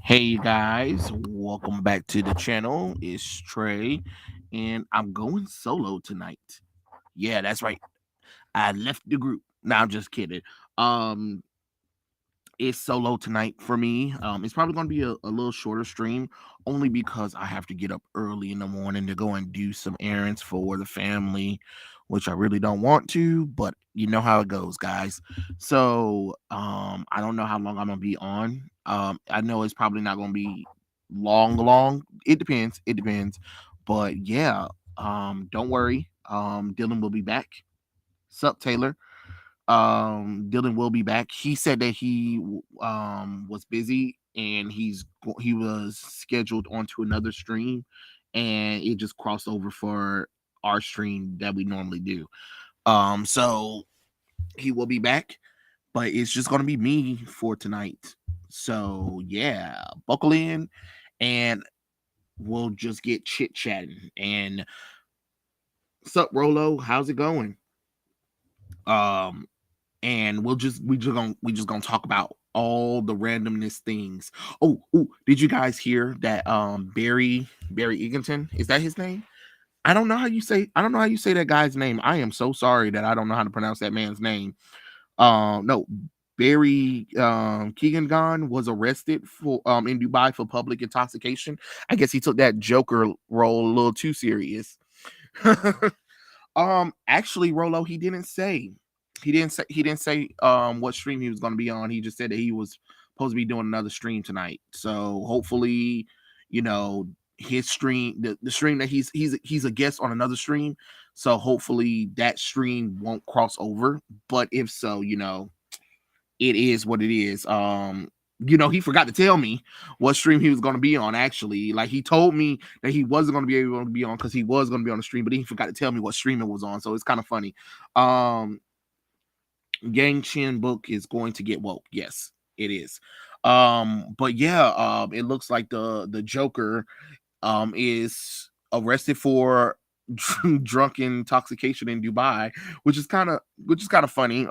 Hey you guys, welcome back to the channel. It's Trey, and I'm going solo tonight. Yeah, that's right. I left the group. No, I'm just kidding. Um, it's solo tonight for me. It's probably going to be a little shorter stream, only because I have to get up early in the morning to go and do some errands for the family, which I really don't want to, but you know how it goes, guys. So, I don't know how long I'm gonna be on. I know it's probably not gonna be long. It depends. It depends. But yeah, don't worry. Dylan will be back. Sup, Taylor? Dylan will be back. He said that he was busy and he was scheduled onto another stream, and it just crossed over for our stream that we normally do. So he will be back, but it's just gonna be me for tonight. So yeah, buckle in, and we'll just get chit chatting. And sup, Rolo? How's it going? Um, and we just gonna talk about all the randomness things. Oh, did you guys hear that Barry Eganton, is that his name? I don't know how you say that guy's name. I am so sorry that I don't know how to pronounce that man's name. No, Barry Keegan was arrested for in Dubai for public intoxication. I guess he took that Joker role a little too serious. Actually, Rolo, he didn't say what stream he was going to be on. He just said that he was supposed to be doing another stream tonight. So hopefully, you know, his stream, the stream that he's a guest on another stream. So hopefully that stream won't cross over. But if so, it is what it is. He forgot to tell me what stream he was going to be on. Actually, like he told me that he wasn't going to be able to be on because he was going to be on the stream, but he forgot to tell me what stream it was on. So it's kind of funny. Um, Yang Chin book is going to get woke. Yes, it is. But yeah, it looks like the Joker is arrested for drunken intoxication in Dubai, which is kind of funny.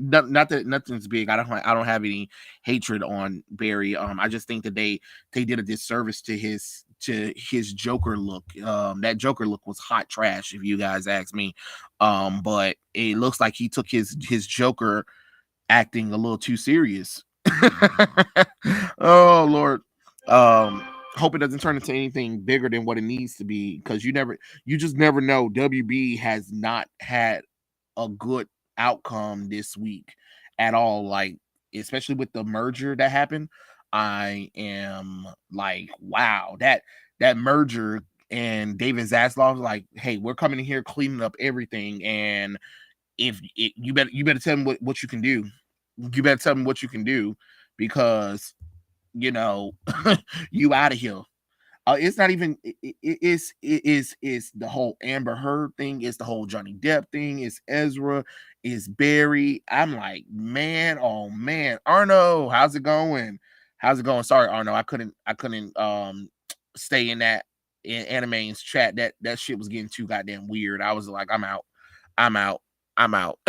Not that nothing's big. I don't have any hatred on Barry. I just think that they did a disservice to his Joker look. That Joker look was hot trash, if you guys ask me. But it looks like he took his Joker acting a little too serious. Oh Lord. Um, Hope it doesn't turn into anything bigger than what it needs to be, because you just never know. WB has not had a good outcome this week at all. Like, especially with the merger that happened, I am like, wow, that merger, and David Zaslav like, hey, we're coming in here cleaning up everything, and you better tell me what you can do. You better tell me what you can do, because you know you out of here. It's not even it's the whole Amber Heard thing. It's the whole Johnny Depp thing. It's Ezra. It's Barry. I'm like, man, oh man, Arno, how's it going? How's it going? Sorry, Arno, I couldn't stay in that in Anime's chat. That shit was getting too goddamn weird. I was like, I'm out. I'm out. I'm out.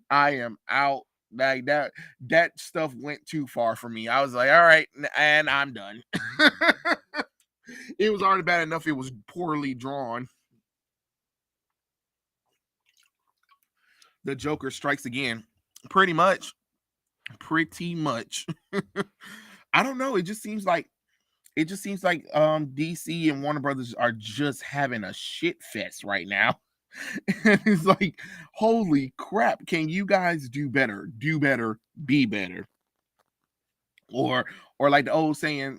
I am out. Like that stuff went too far for me. I was like, all right, and I'm done. It was already bad enough it was poorly drawn. The Joker strikes again. Pretty much. Pretty much. I don't know. It just seems like DC and Warner Brothers are just having a shit fest right now. And it's like, holy crap, can you guys do better? Do better, be better. Or like the old say,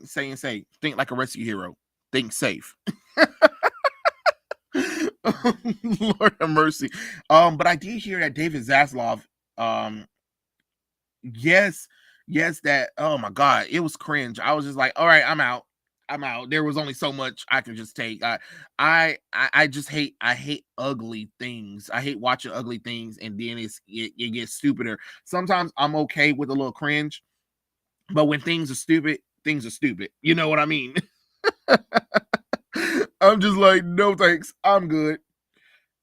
think like a rescue hero. Think safe. Lord have mercy. But I did hear that David Zaslav, um, yes, yes, that, oh my god, it was cringe. I was just like, all right, I'm out. I'm out. There was only so much I could just take. I just hate ugly things. I hate watching ugly things, and then it gets stupider. Sometimes I'm okay with a little cringe, but when things are stupid, things are stupid. You know what I mean? I'm just like, no thanks. I'm good.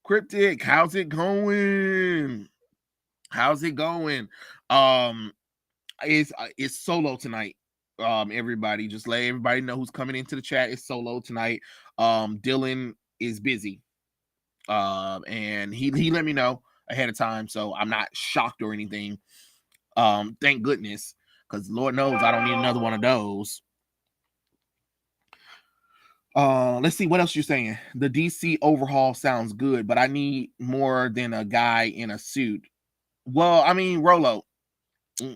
Cryptic, how's it going? How's it going? Um, it's solo tonight. Everybody, just let everybody know who's coming into the chat. It's solo tonight. Dylan is busy. And he let me know ahead of time, so I'm not shocked or anything. Thank goodness, because Lord knows I don't need another one of those. Let's see what else you're saying. The DC overhaul sounds good, but I need more than a guy in a suit. Well, I mean, Rolo,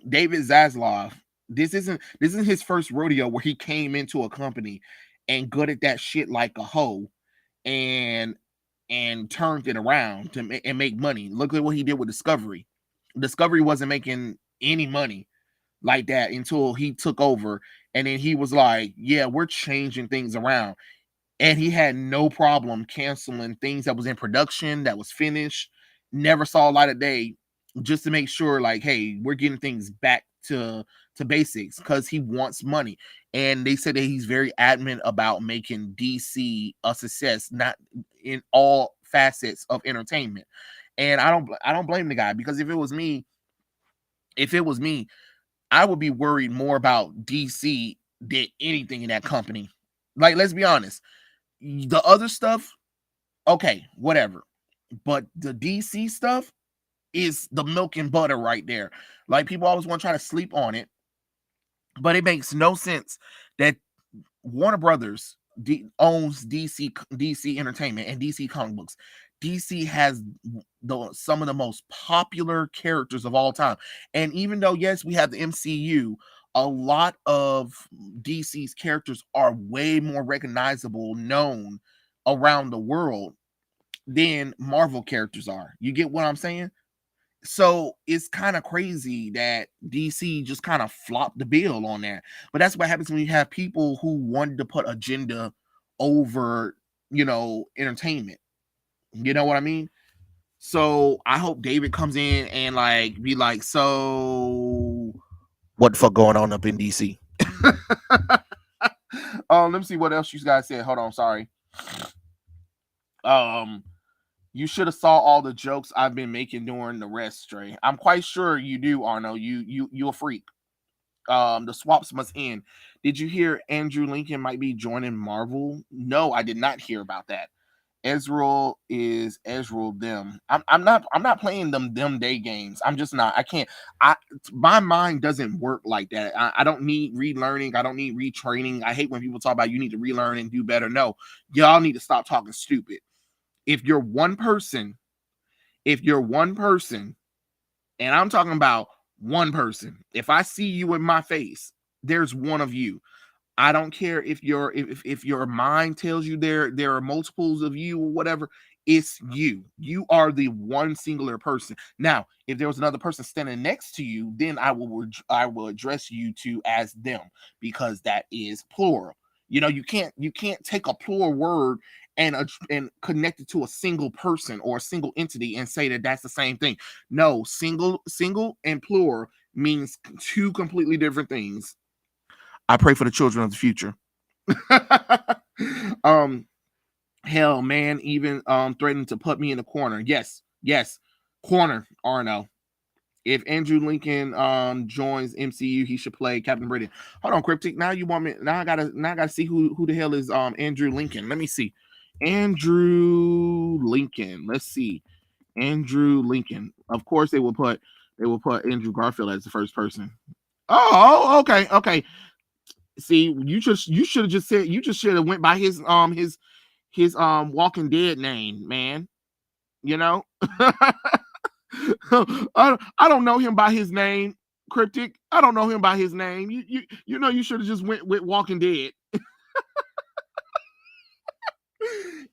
David Zaslav, this isn't his first rodeo where he came into a company and gutted that shit like a hoe and turned it around and make money. Look at what he did with Discovery. Discovery wasn't making any money like that until he took over, and then he was like, yeah, we're changing things around. And he had no problem canceling things that was in production, that was finished, never saw light of day, just to make sure, like, hey, we're getting things back to basics, because he wants money. And they said that he's very adamant about making DC a success, not in all facets of entertainment. And I don't blame the guy, because if it was me, I would be worried more about DC than anything in that company. Like, let's be honest. The other stuff, okay, whatever. But the DC stuff is the milk and butter right there. Like, people always want to try to sleep on it, but it makes no sense that Warner Brothers owns DC Entertainment and DC Comic Books. DC has some of the most popular characters of all time. And even though, yes, we have the MCU, a lot of DC's characters are way more recognizable, known around the world than Marvel characters are. You get what I'm saying? So it's kind of crazy that DC just kind of flopped the bill on that. But that's what happens when you have people who wanted to put agenda over, entertainment. You know what I mean? So I hope David comes in and like be like, so what the fuck going on up in DC? Let me see what else you guys said. Hold on, sorry. You should have saw all the jokes I've been making during the rest, Stray. I'm quite sure you do, Arno. You a freak. The swaps must end. Did you hear Andrew Lincoln might be joining Marvel? No, I did not hear about that. Ezreal is Ezreal them. I'm not playing them day games. I'm just not. I can't. My mind doesn't work like that. I don't need relearning. I don't need retraining. I hate when people talk about you need to relearn and do better. No, y'all need to stop talking stupid. If you're one person, and I'm talking about one person, if I see you in my face, there's one of you. I don't care if your mind tells you there are multiples of you or whatever. It's you. You are the one singular person. Now, if there was another person standing next to you, then I will address you two as them, because that is plural. You can't take a plural word and connect it to a single person or a single entity and say that that's the same thing. No, single and plural means two completely different things. I pray for the children of the future. Hell, man, even threatened to put me in the corner. Yes, corner, Arno. If Andrew Lincoln joins MCU, he should play Captain Britain. Hold on, Cryptic. Now you want me? Now I gotta see who the hell is Andrew Lincoln. Let me see. Andrew Lincoln. Let's see. Andrew Lincoln. Of course, they will put Andrew Garfield as the first person. Oh, okay. See, you should have just said, you just should have went by his Walking Dead name, man. I don't know him by his name, Cryptic. I don't know him by his name. You should have just went with Walking Dead.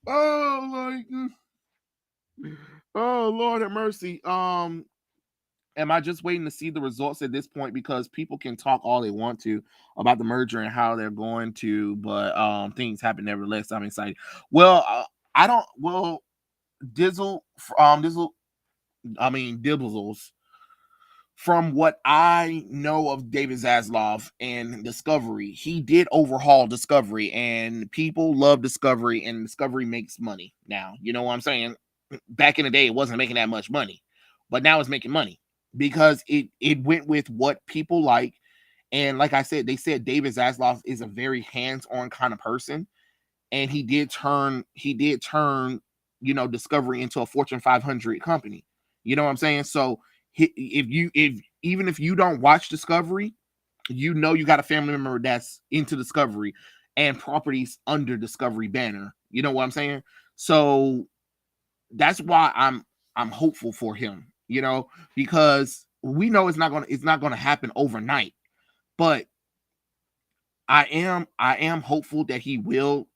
Oh, like, oh Lord have mercy. Am I just waiting to see the results at this point? Because people can talk all they want to about the merger and how they're going to, but things happen nevertheless. I'm excited. Well, I don't. Well, Dibbles. From what I know of David Zaslav and Discovery, he did overhaul Discovery, and people love Discovery, and Discovery makes money now. You know what I'm saying? Back in the day, it wasn't making that much money, but now it's making money because it went with what people like, And like I said, they said David Zaslav is a very hands-on kind of person, and he did turn Discovery into a Fortune 500 company. You know what I'm saying? So if even if you don't watch Discovery, you got a family member that's into Discovery and properties under Discovery banner. You know what I'm saying? So that's why I'm hopeful for him, because we know it's not gonna happen overnight. But I am hopeful that he will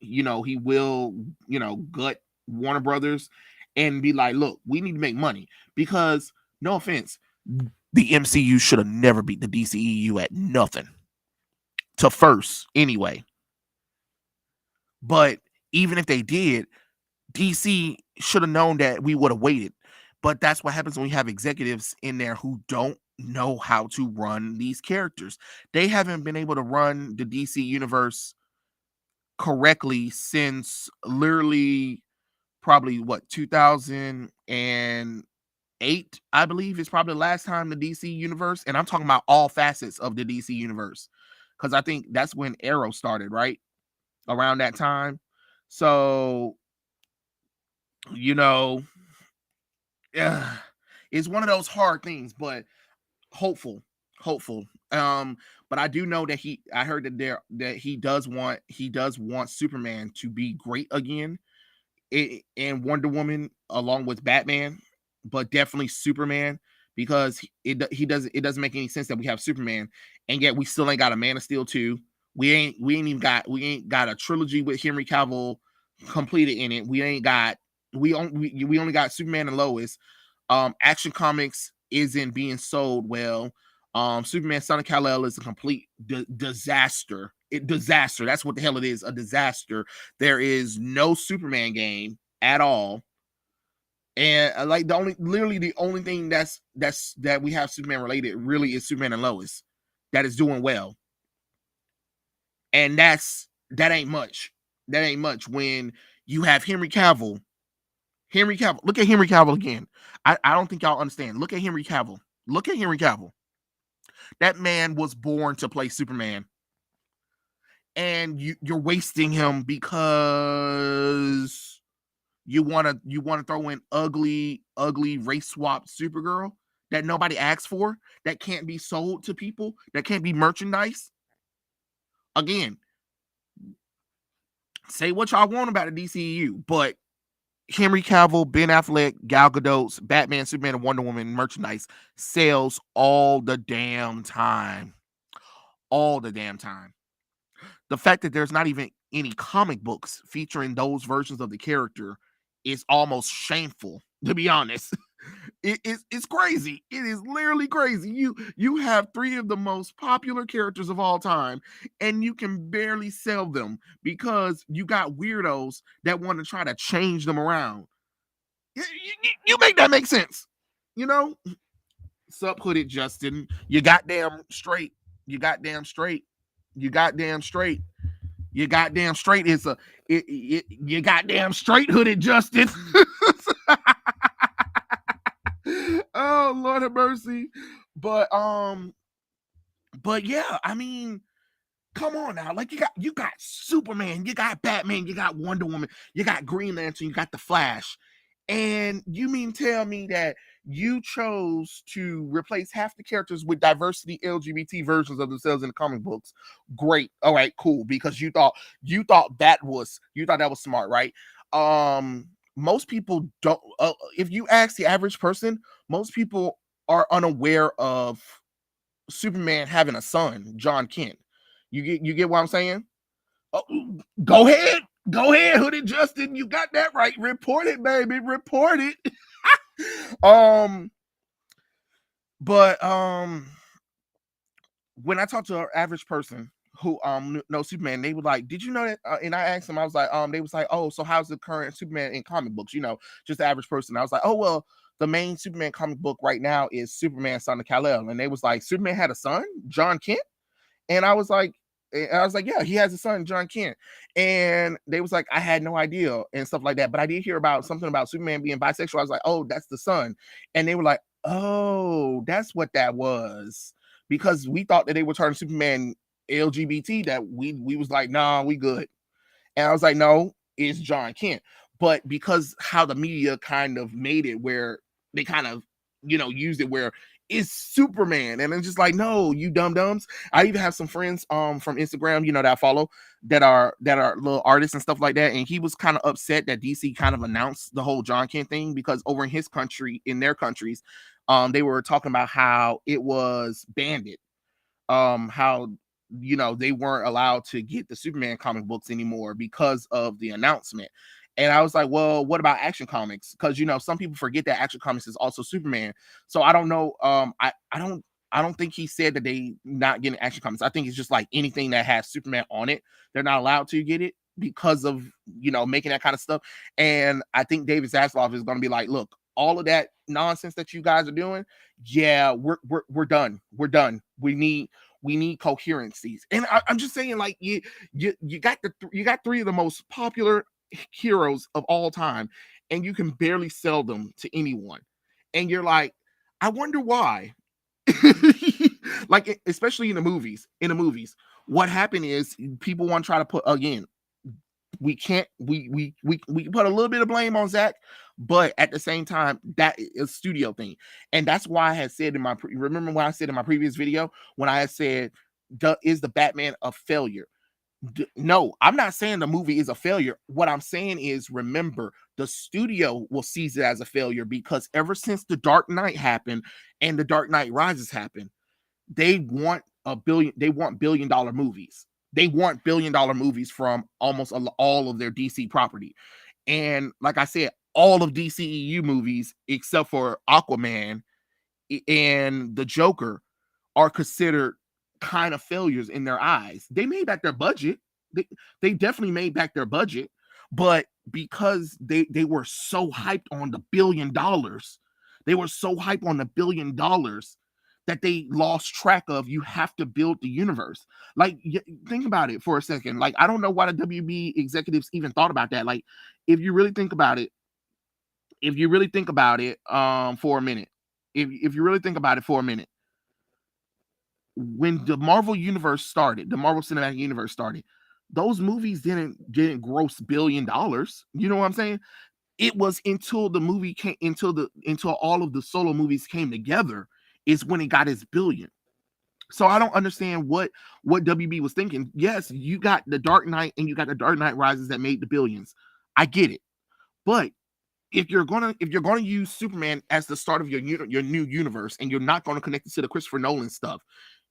gut Warner Brothers and be like, look, we need to make money, because no offense, the MCU should have never beat the DCEU at nothing to first anyway. But even if they did, DC should have known that we would have waited. But that's what happens when you have executives in there who don't know how to run these characters. They haven't been able to run the DC universe correctly since literally probably what 2008, I believe, is probably the last time the DC universe, and I'm talking about all facets of the DC universe, because I think that's when Arrow started, right around that time. So you know uh, it's one of those hard things, but hopeful, hopeful. Um, but I do know that I heard that he does want Superman to be great again, and Wonder Woman along with Batman, but definitely Superman, because it doesn't make any sense that we have Superman and yet we still ain't got a Man of Steel 2. We ain't got a trilogy with Henry Cavill completed in it. We only got Superman and Lois. Action Comics isn't being sold well. Superman Son of Kal-El is a complete disaster. Disaster. That's what the hell it is. A disaster. There is no Superman game at all. And like the only thing that we have Superman related really is Superman and Lois that is doing well. And that ain't much. That ain't much when you have Henry Cavill. Henry Cavill. Look at Henry Cavill again. I don't think y'all understand. Look at Henry Cavill. Look at Henry Cavill. That man was born to play Superman. And you're wasting him because you want to throw in ugly race swap Supergirl that nobody asks for, that can't be sold to people, that can't be merchandise. Again, say what y'all want about the DCEU, but Henry Cavill, Ben Affleck, Gal Gadot's Batman, Superman, and Wonder Woman merchandise sells all the damn time. All the damn time. The fact that there's not even any comic books featuring those versions of the character is almost shameful, to be honest. It's crazy. It is literally crazy. You have three of the most popular characters of all time, and you can barely sell them because you got weirdos that want to try to change them around. You make that make sense, you know? Sup, Hooded Justin. You goddamn straight. You goddamn straight. You goddamn straight. You goddamn straight. You goddamn straight, Hooded Justin. Oh, Lord have mercy. But yeah, I mean, come on now. Like you got Superman, you got Batman, you got Wonder Woman, you got Green Lantern, you got the Flash. And you mean tell me that you chose to replace half the characters with diversity LGBT versions of themselves in the comic books? Great. All right, cool. Because you thought that was smart, right? Most people don't. If you ask the average person, most people are unaware of Superman having a son, John Kent. You get what I'm saying? Oh, go ahead. Go ahead, Hooded Justin. You got that right. Report it, baby. Report it. um, but when I talk to an average person who knows Superman, they were like, "Did you know that?" And I asked them, I was like, they was like, "Oh, so how's the current Superman in comic books?" Just the average person. I was like, "Oh, well, the main Superman comic book right now is Superman Son of Kal-El," and they was like, "Superman had a son, John Kent," and I was like, "Yeah, he has a son, John Kent," and they was like, "I had no idea," and stuff like that. But I did hear about something about Superman being bisexual. I was like, "Oh, that's the son," and they were like, "Oh, that's what that was." because we thought that they were turning Superman LGBT, that we was like, nah, we good. And I was like, no, it's John Kent. But because how the media kind of made it where they kind of, used it where it's Superman. And it's just like, no, you dumb dumbs. I even have some friends from Instagram, that I follow that are little artists and stuff like that. And he was kind of upset that DC kind of announced the whole John Kent thing, because over in his country, in their countries, they were talking about how it was banded, how they weren't allowed to get the Superman comic books anymore because of the announcement. And I was like, well, what about Action Comics? Because some people forget that Action Comics is also Superman. So I don't know. I don't think he said that they not getting Action Comics. I think it's just like anything that has Superman on it, they're not allowed to get it because of making that kind of stuff. And I think David Zaslav is going to be like, look, all of that nonsense that you guys are doing, yeah, we're done. We're done. We need coherencies. And I'm just saying, like, you got three of the most popular heroes of all time, and you can barely sell them to anyone. And you're like, I wonder why. Like, especially in the movies. What happened is people want to try to put, again, we can't we put a little bit of blame on Zach, but at the same time, that is a studio thing. And that's why I had said remember when I said in my previous video, when I had said, is the Batman a failure? No, I'm not saying the movie is a failure. What I'm saying is, remember, the studio will seize it as a failure, because ever since The Dark Knight happened and The Dark Knight Rises happened, they want billion-dollar movies. They want billion-dollar movies from almost all of their DC property. And like I said, all of DCEU movies except for Aquaman and the Joker are considered kind of failures in their eyes. They made back their budget. They definitely made back their budget, but because they were so hyped on the $1 billion, they were so hyped on the $1 billion that they lost track of, you have to build the universe. Like, think about it for a second. Like, I don't know why the WB executives even thought about that. Like, if you really think about it, for a minute, if you really think about it for a minute, when the Marvel universe started, the Marvel Cinematic Universe started, those movies didn't gross $1 billion. You know what I'm saying? It was until the movie came, until all of the solo movies came together, is when it got its billion. So I don't understand what WB was thinking. Yes, you got The Dark Knight and you got The Dark Knight Rises that made the billions. I get it. But if you're gonna use Superman as the start of your new universe, and you're not gonna connect it to the Christopher Nolan stuff,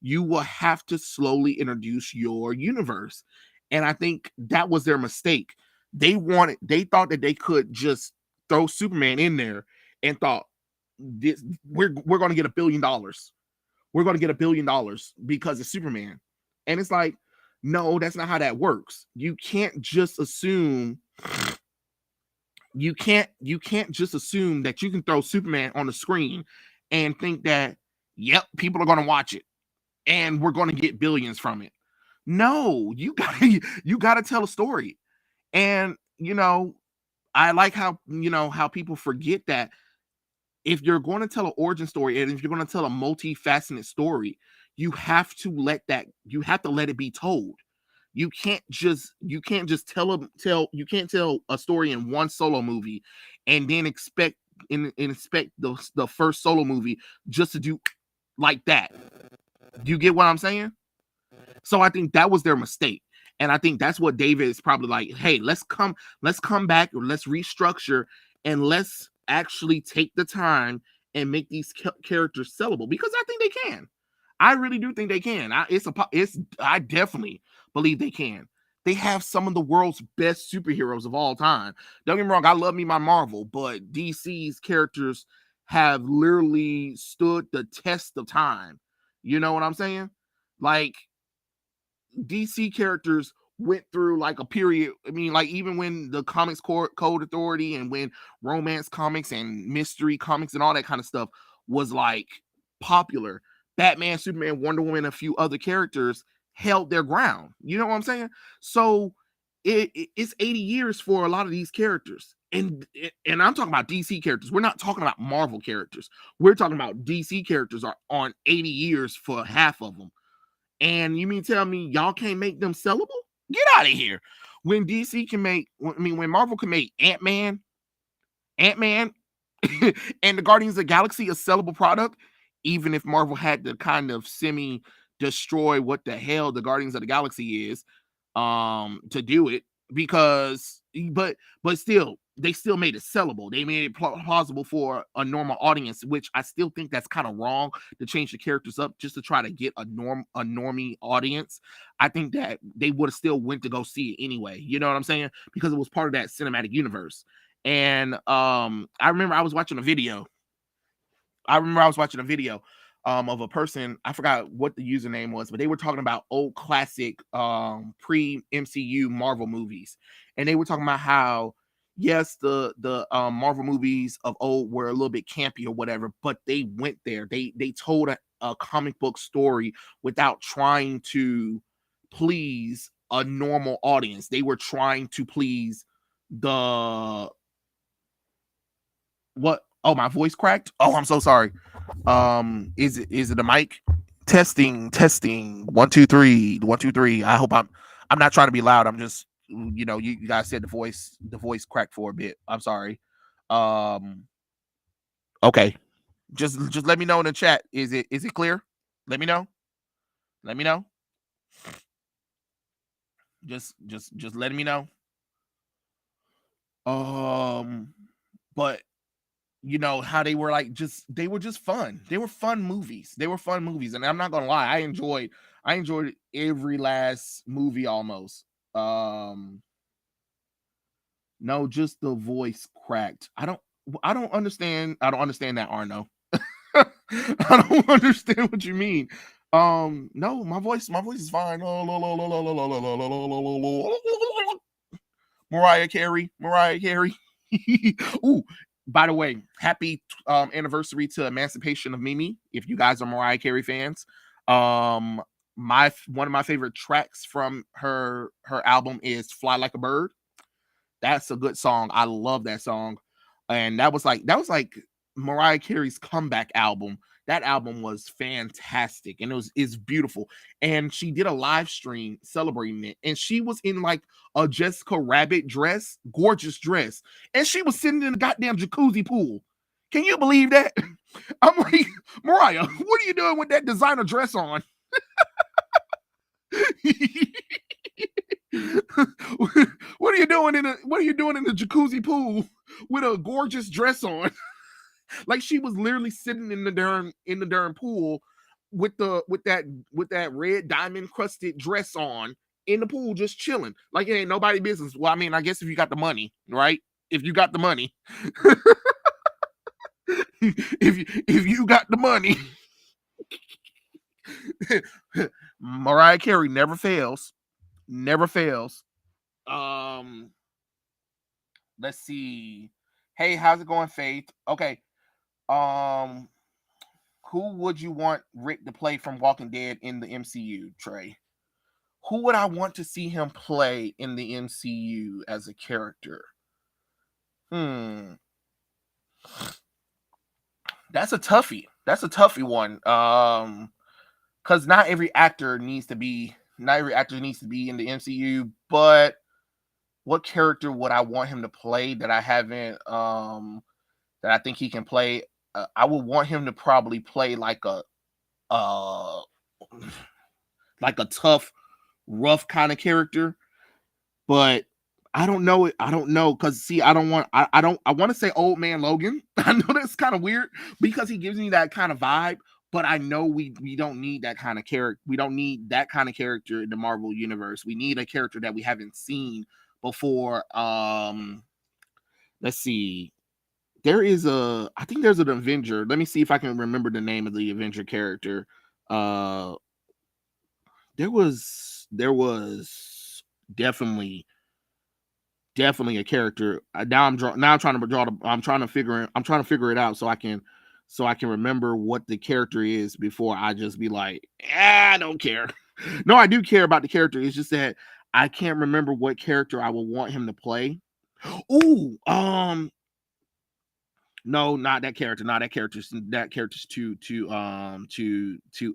you will have to slowly introduce your universe. And I think that was their mistake. They thought that they could just throw Superman in there and thought, this, we're gonna get $1 billion. We're gonna get $1 billion because it's Superman. And it's like, no, that's not how that works. You can't just assume that you can throw Superman on the screen and think that, yep, people are going to watch it and we're going to get billions from it. No, you got to tell a story. And I like how people forget that if you're going to tell an origin story, and if you're going to tell a multifaceted story, you have to let it be told. You can't just tell a story in one solo movie and then expect the first solo movie just to do like that. Do you get what I'm saying? So I think that was their mistake. And I think that's what David is probably like, hey, let's come back, or let's restructure, and let's actually take the time and make these characters sellable, because I think they can. I really do think they can. I definitely believe they can. They have some of the world's best superheroes of all time. Don't get me wrong, I love me my Marvel, but DC's characters have literally stood the test of time. You know what I'm saying? Like, DC characters went through like a period. I mean, like, even when the Comics Code Authority and when romance comics and mystery comics and all that kind of stuff was like popular, Batman, Superman, Wonder Woman, a few other characters held their ground. You know what I'm saying? So it's 80 years for a lot of these characters. and I'm talking about DC characters. We're not talking about Marvel characters. We're talking about DC characters are on 80 years for half of them. And you mean tell me y'all can't make them sellable? Get out of here. When DC can make, when Marvel can make Ant-Man, and the Guardians of the Galaxy a sellable product, even if Marvel had to kind of semi destroy what the hell the Guardians of the Galaxy is, to do it, because but still they still made it sellable. They made it plausible for a normal audience, which I still think that's kind of wrong to change the characters up just to try to get a normie audience. I think that they would have still went to go see it anyway. You know what I'm saying? Because it was part of that cinematic universe. And I remember I was watching a video. Of a person, I forgot what the username was, but they were talking about old classic pre-MCU Marvel movies. And they were talking about how, yes, the Marvel movies of old were a little bit campy or whatever, but they went there. They told a comic book story without trying to please a normal audience. They were trying to please the what? Oh, my voice cracked. Oh, I'm so sorry. Is it a mic? Testing. 1 2 3 1 2 3. I hope I'm not trying to be loud. I'm just, you guys said the voice cracked for a bit. I'm sorry. Okay. Just let me know in the chat. Is it clear? Let me know. Just letting me know. But how they were like, they were just fun. They were fun movies. And I'm not gonna lie, I enjoyed every last movie almost. No, just the voice cracked. I don't understand that, Arno. I don't understand what you mean. No, my voice is fine. Mariah Carey. Ooh, by the way, happy anniversary to Emancipation of Mimi. If you guys are Mariah Carey fans, one of my favorite tracks from her album is "Fly Like a Bird." That's a good song. I love that song, and that was like Mariah Carey's comeback album. That album was fantastic, and it's beautiful. And she did a live stream celebrating it, and she was in like a Jessica Rabbit dress, gorgeous dress, and she was sitting in the goddamn jacuzzi pool. Can you believe that? I'm like, Mariah, what are you doing with that designer dress on? What are you doing in the jacuzzi pool with a gorgeous dress on? Like she was literally sitting in the darn pool with that red diamond crusted dress on in the pool, just chilling. Like it ain't nobody business. Well, I mean, I guess if you got the money, right? If you got the money. if you got the money. Mariah Carey never fails. Let's see. Hey, how's it going, Faith? Okay. Who would you want Rick to play from Walking Dead in the MCU, Trey? Who would I want to see him play in the MCU as a character? That's a toughie. One. Because not every actor needs to be in the MCU, but what character would I want him to play that I haven't that I think he can play? I would want him to probably play like a tough, rough kind of character, but I don't know because see, I want to say Old Man Logan. I know that's kind of weird because he gives me that kind of vibe, but I know we don't need that kind of character. We don't need that kind of character in the Marvel universe. We need a character that we haven't seen before. Let's see. I think there's an Avenger. Let me see if I can remember the name of the Avenger character. There was definitely a character. Now I'm trying to figure it out so I can remember what the character is before I just be like, I don't care. No, I do care about the character. It's just that I can't remember what character I would want him to play. Ooh, no, not that character. No, that character's too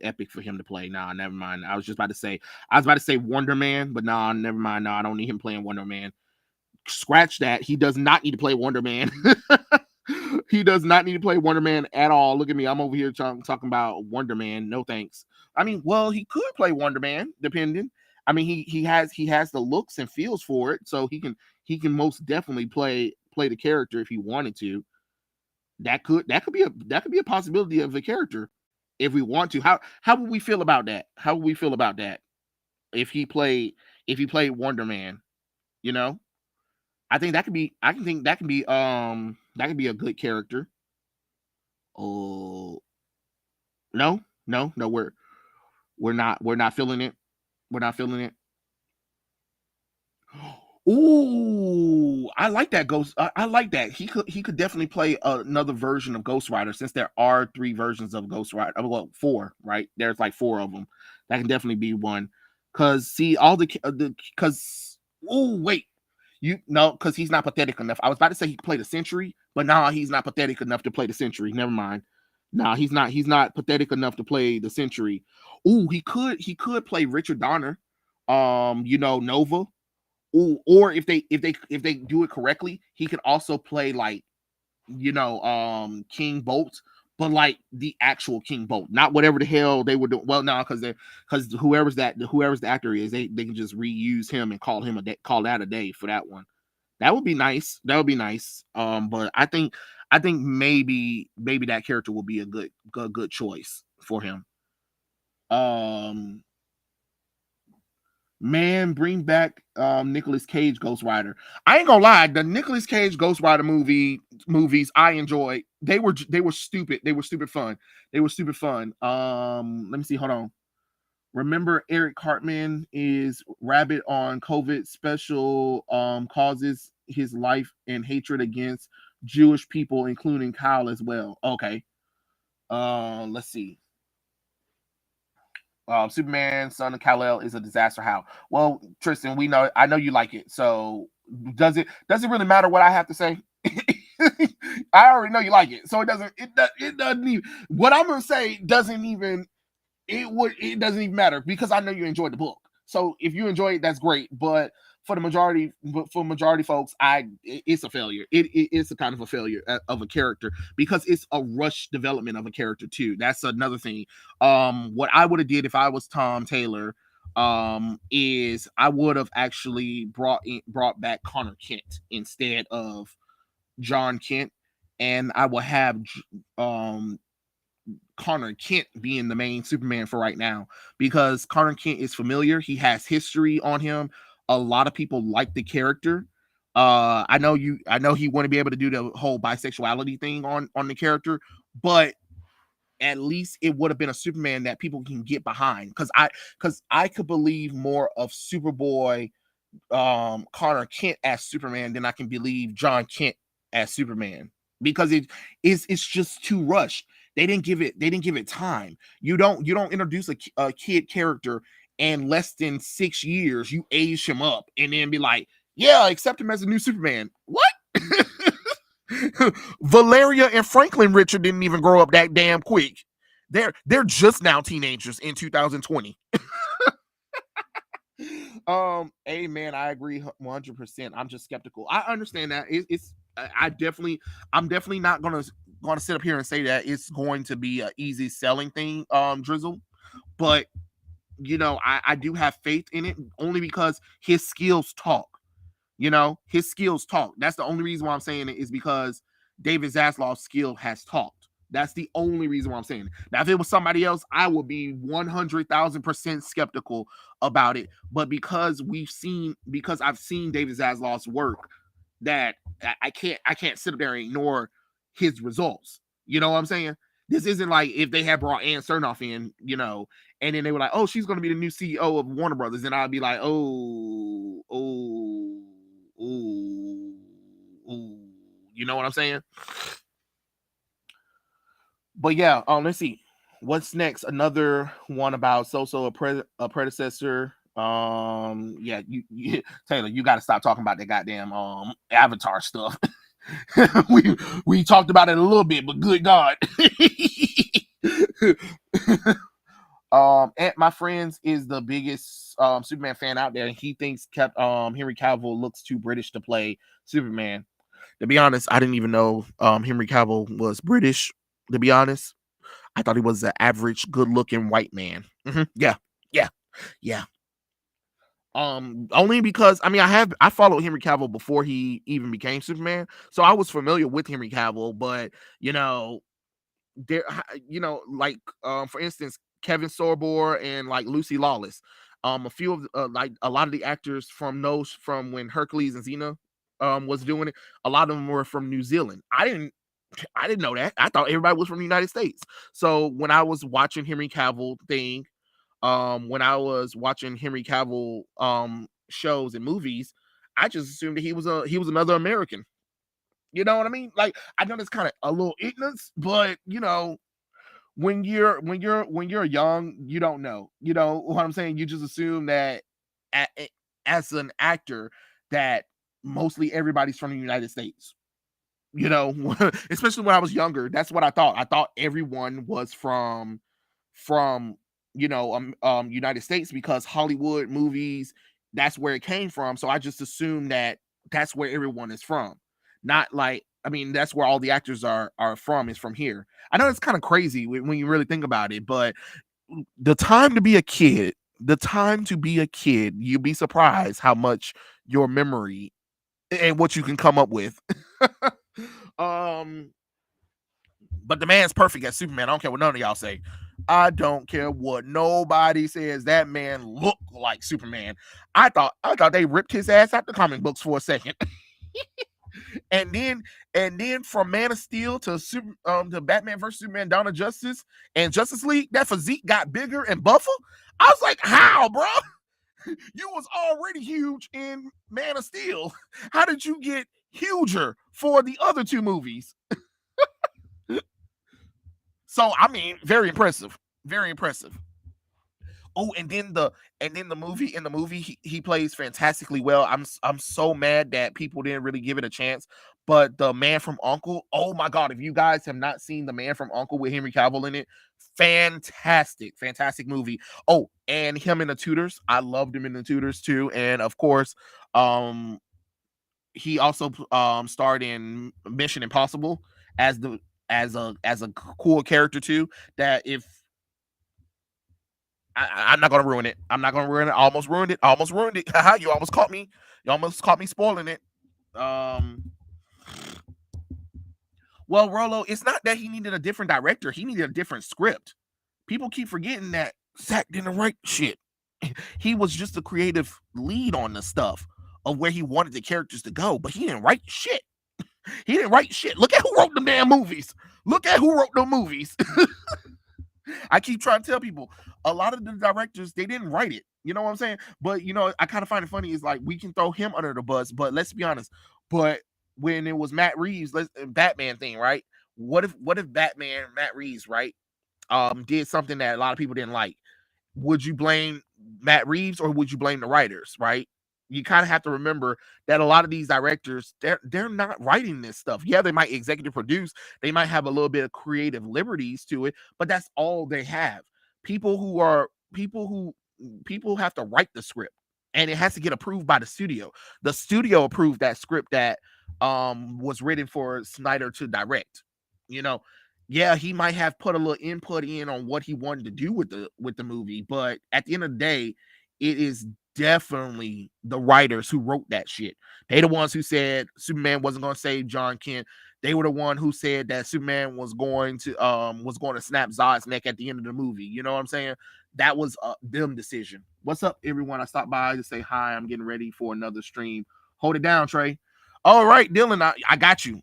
epic for him to play. Nah, never mind. I was about to say Wonder Man, but nah, never mind. No, I don't need him playing Wonder Man. Scratch that. He does not need to play Wonder Man. He does not need to play Wonder Man at all. Look at me. I'm over here talking about Wonder Man. No thanks. I mean, well, he could play Wonder Man, depending. I mean, he has the looks and feels for it, so he can most definitely play the character if he wanted to. That could be a possibility of a character if we want to. How would we feel about that? How would we feel about that if he played Wonder Man? You know, I think that could be. I can think that could be a good character. Oh no, no, no. We're not feeling it. We're not feeling it. Ooh, I like that Ghost. I like that. He could definitely play another version of Ghost Rider since there are three versions of Ghost Rider. Well, four, right? There's like four of them. That can definitely be one. Cause see all the cause. Ooh, wait. You no, because he's not pathetic enough. I was about to say he could play the Century, but now he's not pathetic enough to play the Century. Never mind. No, he's not. He's not pathetic enough to play the Century. Ooh, he could play Richard Donner. Nova. Ooh, or if they do it correctly, he could also play like King Bolt, but like the actual King Bolt, not whatever the hell they were doing. Well, no, because whoever's the actor is, they can just reuse him and call that a day for that one. That would be nice. That would be nice. But I think maybe that character will be a good choice for him. Um, Man, bring back Nicolas Cage Ghost Rider. I ain't gonna lie, the Nicolas Cage Ghost Rider movies I enjoyed. They were stupid. They were stupid fun. They were stupid fun. Let me see. Hold on. Remember, Eric Cartman is rabid on COVID special causes his life and hatred against Jewish people, including Kyle as well. Okay. Let's see. Superman, Son of Kal-El is a disaster. How? Well, Tristan, I know you like it. So does it really matter what I have to say? I already know you like it, so it doesn't even what I'm gonna say doesn't even it doesn't even matter because I know you enjoyed the book. So if you enjoy it, that's great. But for majority folks, it's a failure. It's a kind of a failure of a character because it's a rush development of a character too. That's another thing. What I would have did if I was Tom Taylor, is I would have actually brought back Connor Kent instead of John Kent, and I will have um Connor Kent being the main Superman for right now because Connor Kent is familiar. He has history on him. A lot of people like the character. I know he wouldn't be able to do the whole bisexuality thing on the character, but at least it would have been a Superman that people can get behind because I could believe more of Superboy Connor Kent as Superman than I can believe John Kent as Superman because it's just too rushed. They didn't give it time. You don't introduce a kid character and less than 6 years you age him up and then be like, yeah, accept him as a new Superman. What? Valeria and Franklin Richard didn't even grow up that damn quick. They're just now teenagers in 2020. Hey man, I agree 100%. I'm just skeptical. I understand that I'm definitely not gonna sit up here and say that it's going to be an easy selling thing, Drizzle. But I do have faith in it only because his skills talk. His skills talk. That's the only reason why I'm saying it is because David Zaslav's skill has talked. That's the only reason why I'm saying it. Now, if it was somebody else, I would be 100,000% skeptical about it. But because I've seen David Zaslav's work, that I can't sit up there and ignore his results. You know what I'm saying? This isn't like if they had brought Ann Sternoff in, and then they were like, "Oh, she's going to be the new CEO of Warner Brothers," and I'd be like, "Oh, oh, oh, oh," you know what I'm saying? But yeah, let's see. What's next? Another one about a predecessor Yeah, Taylor, you got to stop talking about that goddamn Avatar stuff. we we talked about it a little bit, but good God. And my friends is the biggest Superman fan out there, and he thinks Henry Cavill looks too British to play Superman. To be honest, I didn't even know Henry Cavill was British. To be honest, I thought he was an average, good-looking white man. Yeah, yeah, yeah. Only because I followed Henry Cavill before he even became Superman, so I was familiar with Henry Cavill. But there, like for instance, Kevin Sorbo and like Lucy Lawless, a few of like a lot of the actors from when Hercules and Xena was doing it, a lot of them were from New Zealand. I didn't know that. I thought everybody was from the United States. So when I was watching Henry Cavill thing, when I was watching Henry Cavill shows and movies, I just assumed that he was another American. You know what I mean? Like, I know that's kind of a little ignorance, but when you're young, you don't know. You know what I'm saying? You just assume that as an actor that mostly everybody's from the United States. Especially when I was younger, that's what I thought. I thought everyone was from United States because Hollywood movies, that's where it came from. So I just assumed that that's where everyone is from. Not like, that's where all the actors are from, is from here. I know it's kind of crazy when you really think about it, but the time to be a kid, you'd be surprised how much your memory and what you can come up with. um but the man's perfect as Superman. I don't care what none of y'all say. I don't care what nobody says. That man looked like Superman. I thought they ripped his ass out the comic books for a second. and then from Man of Steel to Batman vs Superman, Dawn of Justice, and Justice League, that physique got bigger and buffer. I was like, how, bro? You was already huge in Man of Steel. How did you get huger for the other two movies? So very impressive. Very impressive. Oh, and then the movie he plays fantastically well. I'm so mad that people didn't really give it a chance. But The Man from Uncle, oh my God, if you guys have not seen The Man from Uncle with Henry Cavill in it, fantastic movie. Oh, and him in The Tudors, I loved him in The Tudors too. And of course, he also starred in Mission Impossible as a cool character too. That if I'm not gonna ruin it. I'm not gonna ruin it. I almost ruined it. You almost caught me. You almost caught me spoiling it. Well, Rolo, it's not that he needed a different director. He needed a different script. People keep forgetting that Zach didn't write shit. He was just a creative lead on the stuff of where he wanted the characters to go, but he didn't write shit. He didn't write shit. Look at who wrote the damn movies. I keep trying to tell people, a lot of the directors, they didn't write it. You know what I'm saying? But I kind of find it funny is like we can throw him under the bus, but let's be honest. But when it was Matt Reeves, Batman thing, right? What if Matt Reeves, right, did something that a lot of people didn't like? Would you blame Matt Reeves or would you blame the writers, right? You kind of have to remember that a lot of these directors, they're not writing this stuff. Yeah, they might executive produce, they might have a little bit of creative liberties to it, but that's all they have. People have to write the script, and it has to get approved by the studio. The studio approved that script that was written for Snyder to direct. Yeah, he might have put a little input in on what he wanted to do with the movie, but at the end of the day, it is definitely the writers who wrote that shit. They the ones who said Superman wasn't going to save John Kent. They were the one who said that Superman was going to snap Zod's neck at the end of the movie. You know what I'm saying? That was them decision. What's up, everyone? I stopped by to say hi. I'm getting ready for another stream. Hold it down, Trey. All right, Dylan, I got you.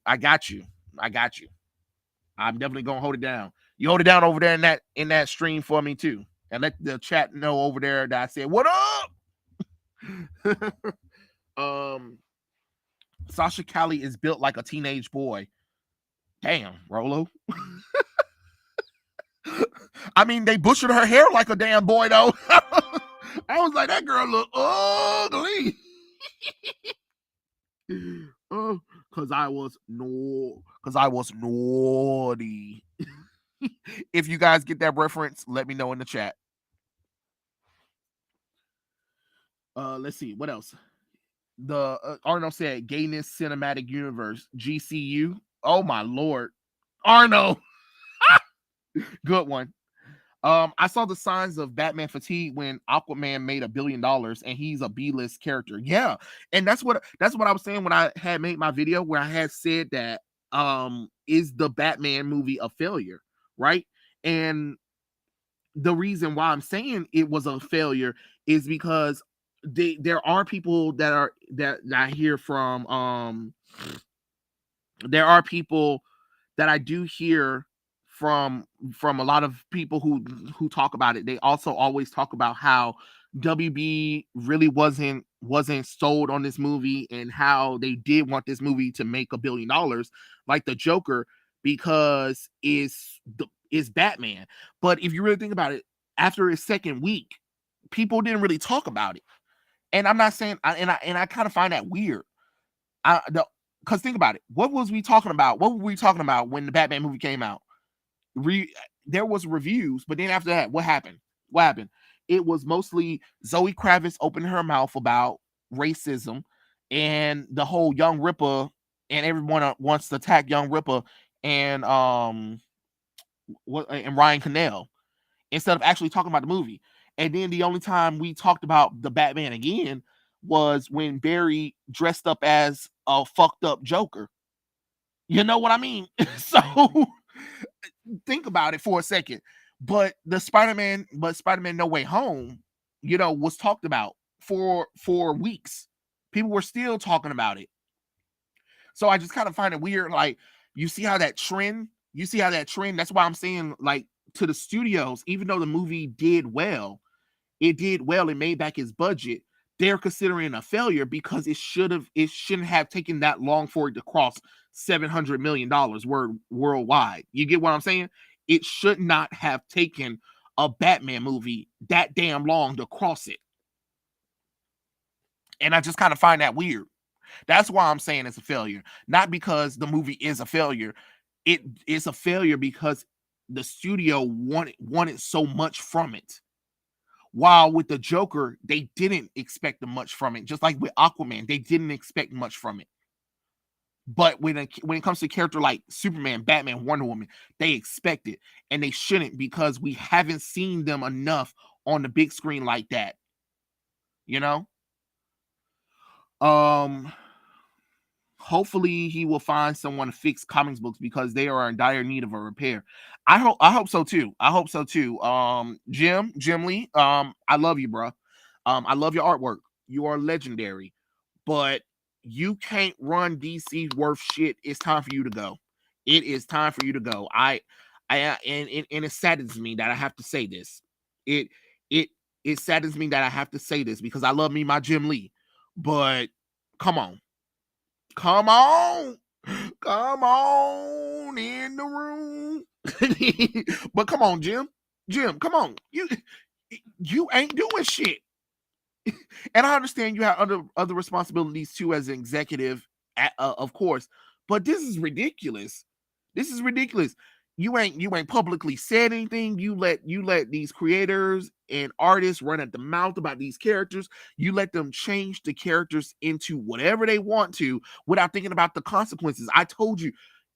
I'm definitely gonna hold it down. You hold it down over there in that stream for me too, and let the chat know over there that I said what up. Sasha Callie is built like a teenage boy. Damn, Rolo. They butchered her hair like a damn boy though. I was like, that girl look ugly. Cause I was naughty. If you guys get that reference, let me know in the chat. Let's see what else. The Arno said Gayness Cinematic Universe GCU. Oh my lord, Arno, good one. I saw the signs of Batman fatigue when Aquaman made $1 billion and he's a B-list character. Yeah, and that's what I was saying when I had made my video where I had said that is the Batman movie a failure, right? And the reason why I'm saying it was a failure is because there are people that I hear from there are people that I do hear from a lot of people who talk about it. They also always talk about how WB really wasn't sold on this movie and how they did want this movie to make $1 billion like the Joker because is Batman. But if you really think about it, after his second week, people didn't really talk about it. And I'm not saying I kind of find that weird. Because think about it. What was we talking about? What were we talking about when the Batman movie came out? There was reviews, but then after that, what happened? What happened? It was mostly Zoe Kravitz opening her mouth about racism and the whole Young Ripper, and everyone wants to attack Young Ripper and and Ryan Cannell instead of actually talking about the movie. And then the only time we talked about the Batman again was when Barry dressed up as a fucked up Joker. You know what I mean? So think about it for a second. But Spider-Man No Way Home, was talked about for weeks. People were still talking about it. So I just kind of find it weird. Like, you see how that trend, that's why I'm saying, like, to the studios, even though the movie did well, it made back its budget, they're considering a failure because it shouldn't have taken that long for it to cross $700 million worldwide. You get what I'm saying? It should not have taken a Batman movie that damn long to cross it. And I just kind of find that weird. That's why I'm saying it's a failure. Not because the movie is a failure. It's a failure because the studio wanted so much from it. While with the Joker, they didn't expect much from it. Just like with Aquaman, they didn't expect much from it. But when it comes to a character like Superman, Batman, Wonder Woman, they expect it. And they shouldn't, because we haven't seen them enough on the big screen like that. Hopefully he will find someone to fix comics books because they are in dire need of a repair. I hope so too. Jim Lee, I love you, bro. I love your artwork. You are legendary, but you can't run DC worth shit. It's time for you to go. It is time for you to go. And it saddens me that I have to say this. It saddens me that I have to say this because I love me my Jim Lee, but come on in the room. But come on, Jim, come on. You ain't doing shit. And I understand you have other responsibilities too as an executive, of course, but this is ridiculous. You ain't publicly said anything. You let these creators and artists run at the mouth about these characters. You let them change the characters into whatever they want to without thinking about the consequences. I told you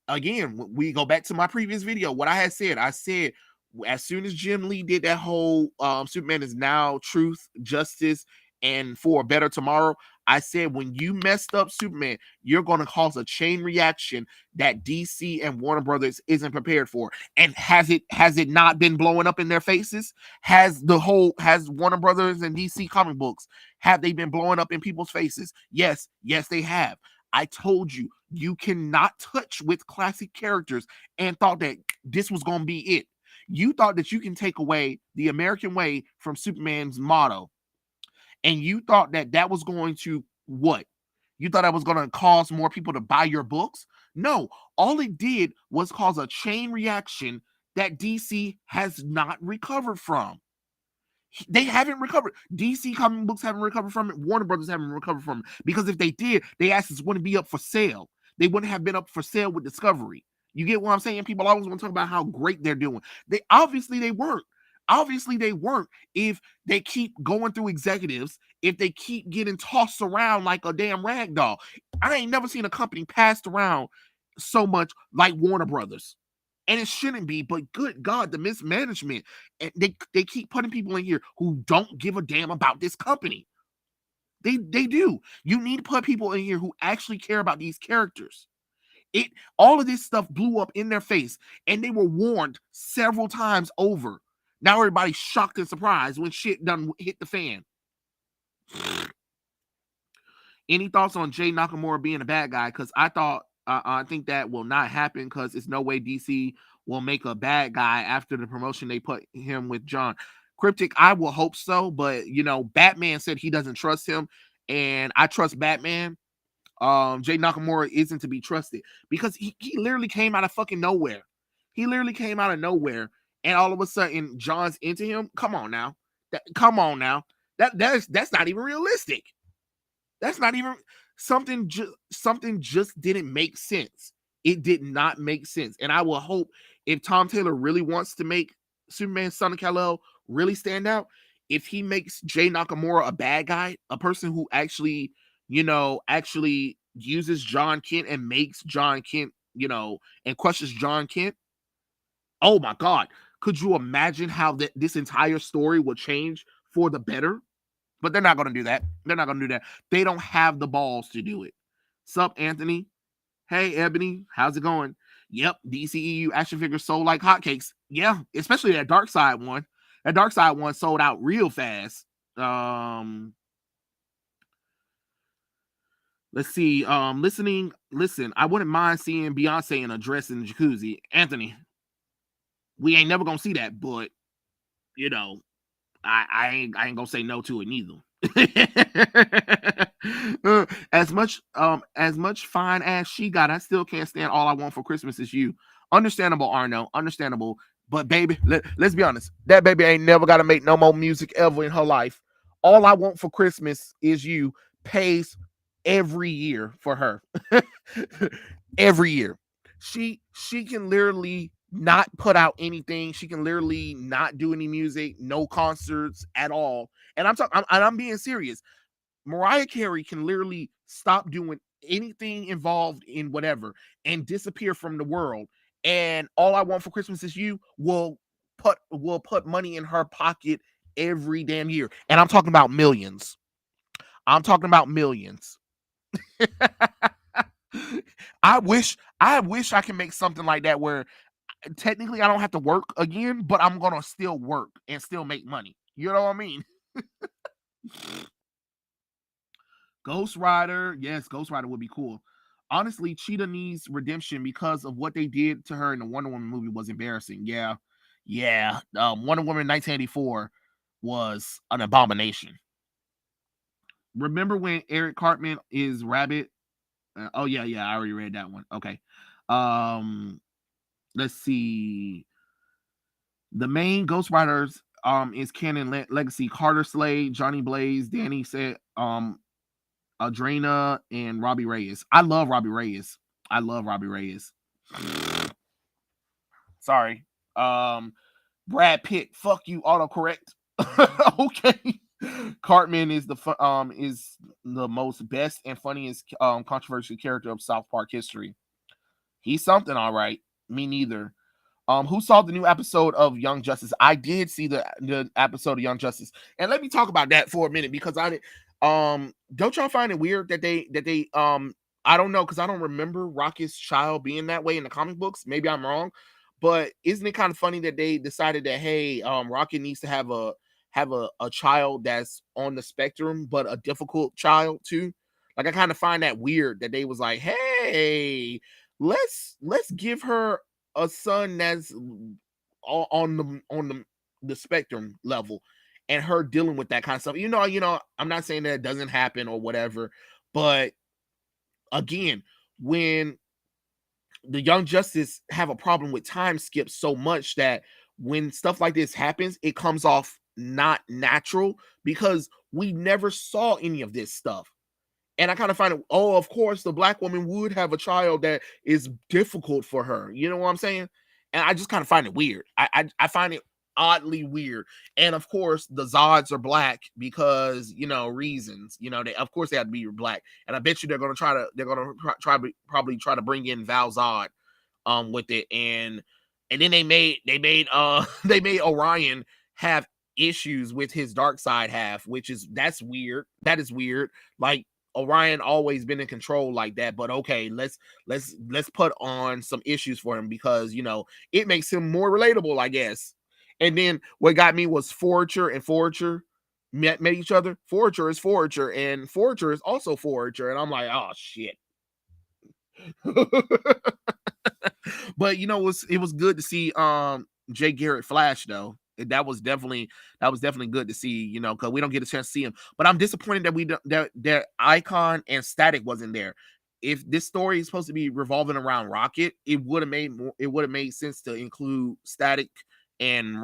again, we go back to my previous video, what I said as soon as Jim Lee did that whole Superman is now truth, justice, and for a better tomorrow, I said, when you messed up Superman, you're going to cause a chain reaction that DC and Warner Brothers isn't prepared for. And has it not been blowing up in their faces? Has Warner Brothers and DC comic books, have they been blowing up in people's faces? Yes, they have. I told you, you cannot touch with classic characters and thought that this was going to be it. You thought that you can take away the American way from Superman's motto. And you thought that was going to what? You thought that was going to cause more people to buy your books? No, all it did was cause a chain reaction that DC has not recovered from. They haven't recovered. DC comic books haven't recovered from it. Warner Brothers haven't recovered from it. Because if they did, they assets wouldn't be up for sale. They wouldn't have been up for sale with Discovery. You get what I'm saying? People always want to talk about how great they're doing. They weren't. Obviously they weren't if they keep going through executives, if they keep getting tossed around like a damn rag doll. I ain't never seen a company passed around so much like Warner Brothers. And it shouldn't be, but good God, the mismanagement. And they keep putting people in here who don't give a damn about this company. They do. You need to put people in here who actually care about these characters. All of this stuff blew up in their face, and they were warned several times over. Now everybody's shocked and surprised when shit done hit the fan. Any thoughts on Jay Nakamura being a bad guy? Because I think that will not happen because it's no way DC will make a bad guy after the promotion they put him with John. Cryptic, I will hope so, but Batman said he doesn't trust him, and I trust Batman. Jay Nakamura isn't to be trusted because he literally came out of fucking nowhere. He literally came out of nowhere, and all of a sudden John's into him. Come on now. That's not even realistic. That's not even something just didn't make sense. It did not make sense. And I will hope if Tom Taylor really wants to make Superman Son of Kal-El really stand out, if he makes Jay Nakamura a bad guy, a person who actually uses John Kent and makes John Kent, and crushes John Kent. Oh my God. Could you imagine how this entire story will change for the better? But they're not going to do that. They don't have the balls to do it. Sup, Anthony? Hey, Ebony. How's it going? Yep, DCEU action figures sold like hotcakes. Yeah, especially that Dark Side one. That Dark Side one sold out real fast. Let's see. Listen, I wouldn't mind seeing Beyonce in a dress in the jacuzzi. Anthony, we ain't never gonna see that, but I ain't gonna say no to it neither. as much fine as she got, I still can't stand All I Want for Christmas Is You. Understandable, Arno. Understandable. But baby, let's be honest. That baby ain't never gotta make no more music ever in her life. All I Want for Christmas Is You pays every year for her. Every year. She can literally not put out anything. She can literally not do any music, no concerts at all. And I'm being serious. Mariah Carey can literally stop doing anything involved in whatever and disappear from the world. And All I Want for Christmas Is You will put money in her pocket every damn year. And I'm talking about millions. I wish I can make something like that where technically I don't have to work again, but I'm gonna still work and still make money. You know what I mean? Ghost Rider, yes, Ghost Rider would be cool. Honestly, Cheetah needs redemption because of what they did to her in the Wonder Woman movie was embarrassing. Yeah. Wonder Woman 1984 was an abomination. Remember when Eric Cartman is Rabbit? Oh yeah, I already read that one. Okay. Let's see. The main Ghost Riders is canon legacy: Carter Slade, Johnny Blaze, Danny said Adrena, and Robbie Reyes. I love Robbie Reyes. Sorry. Brad Pitt. Fuck you. Autocorrect. Okay. Cartman is the most best and funniest controversial character of South Park history. He's something, all right. Me neither. Who saw the new episode of Young Justice? I did see the episode of Young Justice, and let me talk about that for a minute because don't y'all find it weird that they I don't know because I don't remember Rocket's child being that way in the comic books. Maybe I'm wrong, but isn't it kind of funny that they decided that hey, Rocket needs to have a child that's on the spectrum, but a difficult child too. Like I kind of find that weird that they was like, hey, let's give her a son that's on the spectrum level and her dealing with that kind of stuff. I'm not saying that it doesn't happen or whatever, but again, when the Young Justice have a problem with time skips so much that when stuff like this happens, it comes off not natural because we never saw any of this stuff. And I kind of find it, oh, of course, the black woman would have a child that is difficult for her. You know what I'm saying? And I just kind of find it weird. I find it oddly weird. And of course, the Zods are black because, reasons. They, of course, they have to be black. And I bet you they're gonna probably try to bring in Val Zod with it. And then they made Orion have issues with his dark side half, that's weird. That is weird. Like, Orion always been in control like that, but okay, let's put on some issues for him because it makes him more relatable, I guess. And then what got me was Forager and Forager met each other. Forager is Forager, and Forager is also Forager, and I'm like, oh shit. But it was good to see Jay Garrett Flash though. That was definitely good to see, because we don't get a chance to see him. But I'm disappointed that Icon and Static wasn't there. If this story is supposed to be revolving around Rocket, it would have made sense to include Static and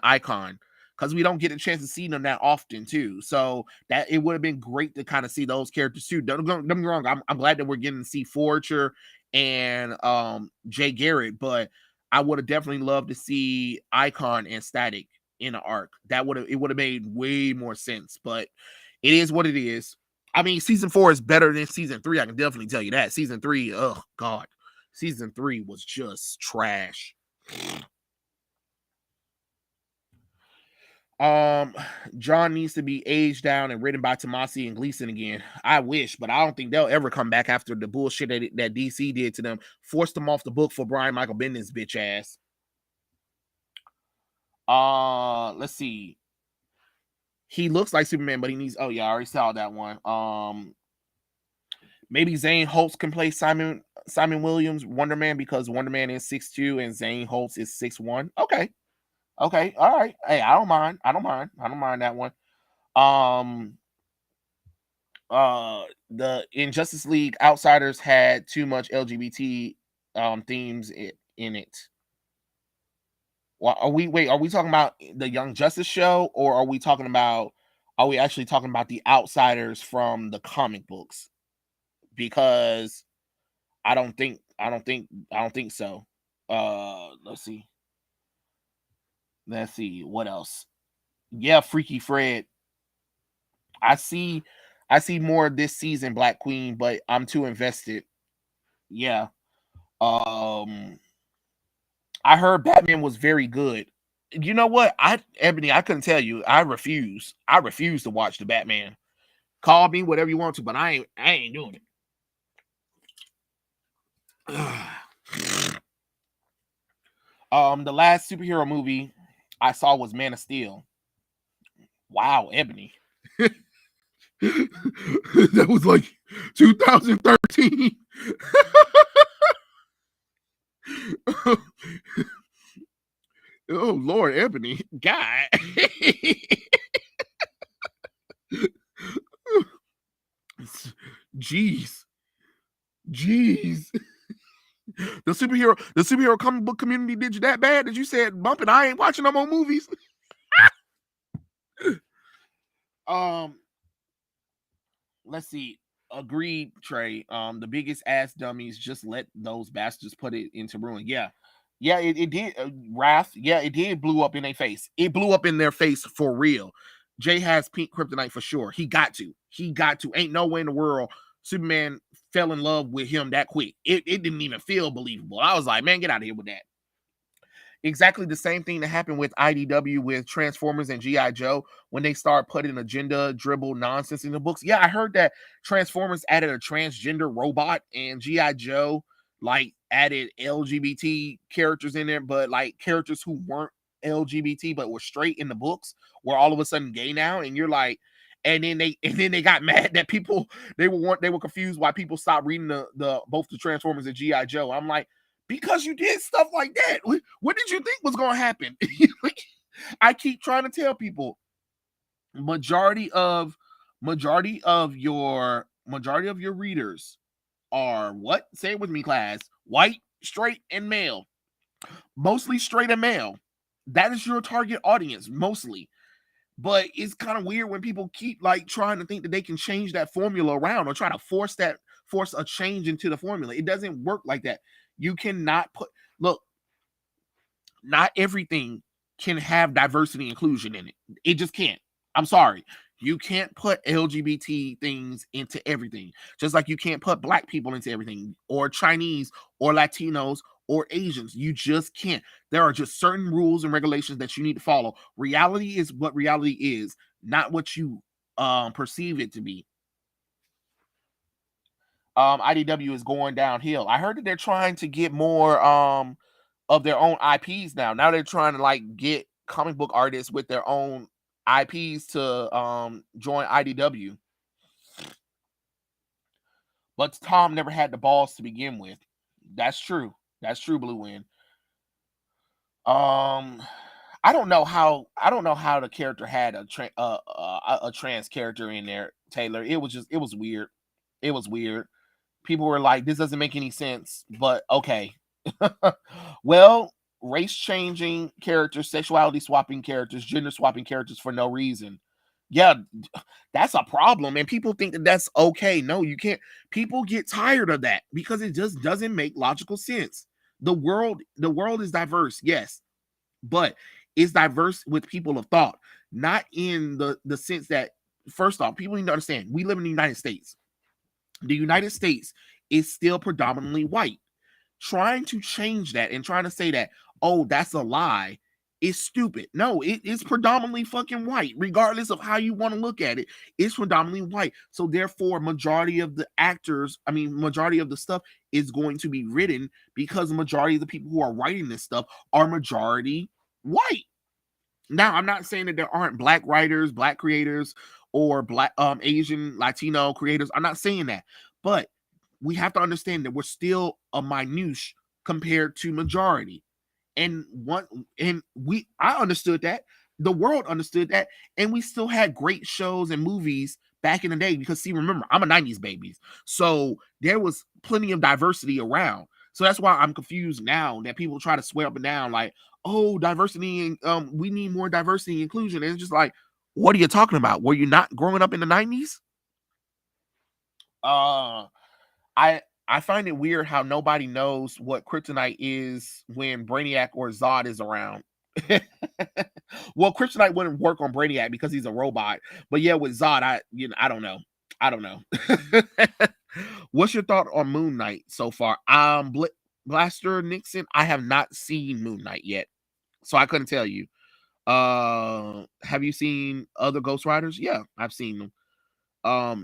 Icon, because we don't get a chance to see them that often too. So that it would have been great to kind of see those characters too. Don't get me wrong. I'm glad that we're getting to see Forager and Jay Garrett, but I would have definitely loved to see Icon and Static in an arc. It would have made way more sense, but it is what it is. I mean, season 4 is better than season 3. I can definitely tell you that. Season 3, oh god, season 3 was just trash. John needs to be aged down and written by Tomasi and Gleason again. I wish, but I don't think they'll ever come back after the bullshit that DC did to them. Forced them off the book for Brian Michael Bendis bitch ass. Let's see. He looks like Superman, but he needs. Oh yeah, I already saw that one. Maybe Zane Holtz can play Simon Williams Wonder Man because Wonder Man is 6'2" and Zane Holtz is 6'1". Okay, all right. Hey, I don't mind that one. The Injustice League Outsiders had too much LGBT themes in it. Well, are we talking about the Young Justice show, or are we actually talking about the Outsiders from the comic books? Because I don't think so. Let's see what else. Yeah, Freaky Fred. I see more this season, Black Queen, but I'm too invested. Yeah. I heard Batman was very good. You know what? Ebony, I couldn't tell you. I refuse to watch the Batman. Call me whatever you want to, but I ain't doing it. The last superhero movie I saw was Man of Steel. Wow, Ebony. That was like 2013. Oh Lord, Ebony, God. Jeez. The superhero comic book community did you that bad that you said, bumping, I ain't watching no more movies. Let's see. Agreed, Trey. The biggest ass dummies, just let those bastards put it into ruin. Yeah, it did. Wrath. Yeah, it did blew up in their face. It blew up in their face for real. Jay has pink kryptonite for sure. He got to. Ain't no way in the world Superman fell in love with him that quick. It didn't even feel believable. I was like, man, get out of here with that. Exactly the same thing that happened with IDW with Transformers and G.I. Joe when they start putting agenda dribble nonsense in the books. Yeah, I heard that Transformers added a transgender robot and G.I. Joe like added LGBT characters in there, but like characters who weren't LGBT but were straight in the books were all of a sudden gay now. And you're like, and then they got mad that people they were confused why people stopped reading the both the Transformers and G.I. Joe. I'm like, because you did stuff like that. What did you think was going to happen? I keep trying to tell people, majority of your readers are what? Say it with me, class. White, straight, and male. Mostly straight and male. That is your target audience mostly. But it's kind of weird when people keep like trying to think that they can change that formula around or try to force a change into the formula. It doesn't work like that. You cannot look, not everything can have diversity inclusion in it. It just can't. I'm sorry. You can't put LGBT things into everything. Just like you can't put black people into everything, or Chinese, or Latinos, or Asians. You just can't. There are just certain rules and regulations that you need to follow. Reality is what reality is, not what you perceive it to be. IDW is going downhill. I heard that they're trying to get more of their own IPs now. Now they're trying to like get comic book artists with their own IPs to join IDW. But Tom never had the balls to begin with. That's true. That's true, Blue Wind. I don't know how the character had a trans character in there, Taylor. It was weird. It was weird. People were like, this doesn't make any sense, but okay. Well, race changing characters, sexuality swapping characters, gender swapping characters for no reason. Yeah, that's a problem. And people think that that's okay. No, you can't. People get tired of that because it just doesn't make logical sense. The world is diverse, yes, but it's diverse with people of thought, not in the sense that, first off, people need to understand we live in the United States. The United States is still predominantly white. Trying to change that and trying to say that, oh, that's a lie, is stupid. No, it is predominantly fucking white, regardless of how you want to look at it. It's predominantly white. So therefore, majority of the actors, majority of the stuff is going to be written because the majority of the people who are writing this stuff are majority white. Now, I'm not saying that there aren't black writers, black creators, or black Asian, Latino creators. I'm not saying that. But we have to understand that we're still a minutiae compared to majority. And I understood that. The world understood that, and we still had great shows and movies back in the day. Because see, remember, I'm a 90s baby. So there was plenty of diversity around. So that's why I'm confused now that people try to swear up and down like, oh, diversity and we need more diversity and inclusion. And it's just like, what are you talking about? Were you not growing up in the 90s? I find it weird how nobody knows what kryptonite is when Brainiac or Zod is around. Well, kryptonite wouldn't work on Brainiac because he's a robot. But yeah, with Zod, I don't know. I don't know. What's your thought on Moon Knight so far? Blaster Nixon, I have not seen Moon Knight yet, so I couldn't tell you. Have you seen other Ghost Riders? Yeah, I've seen them.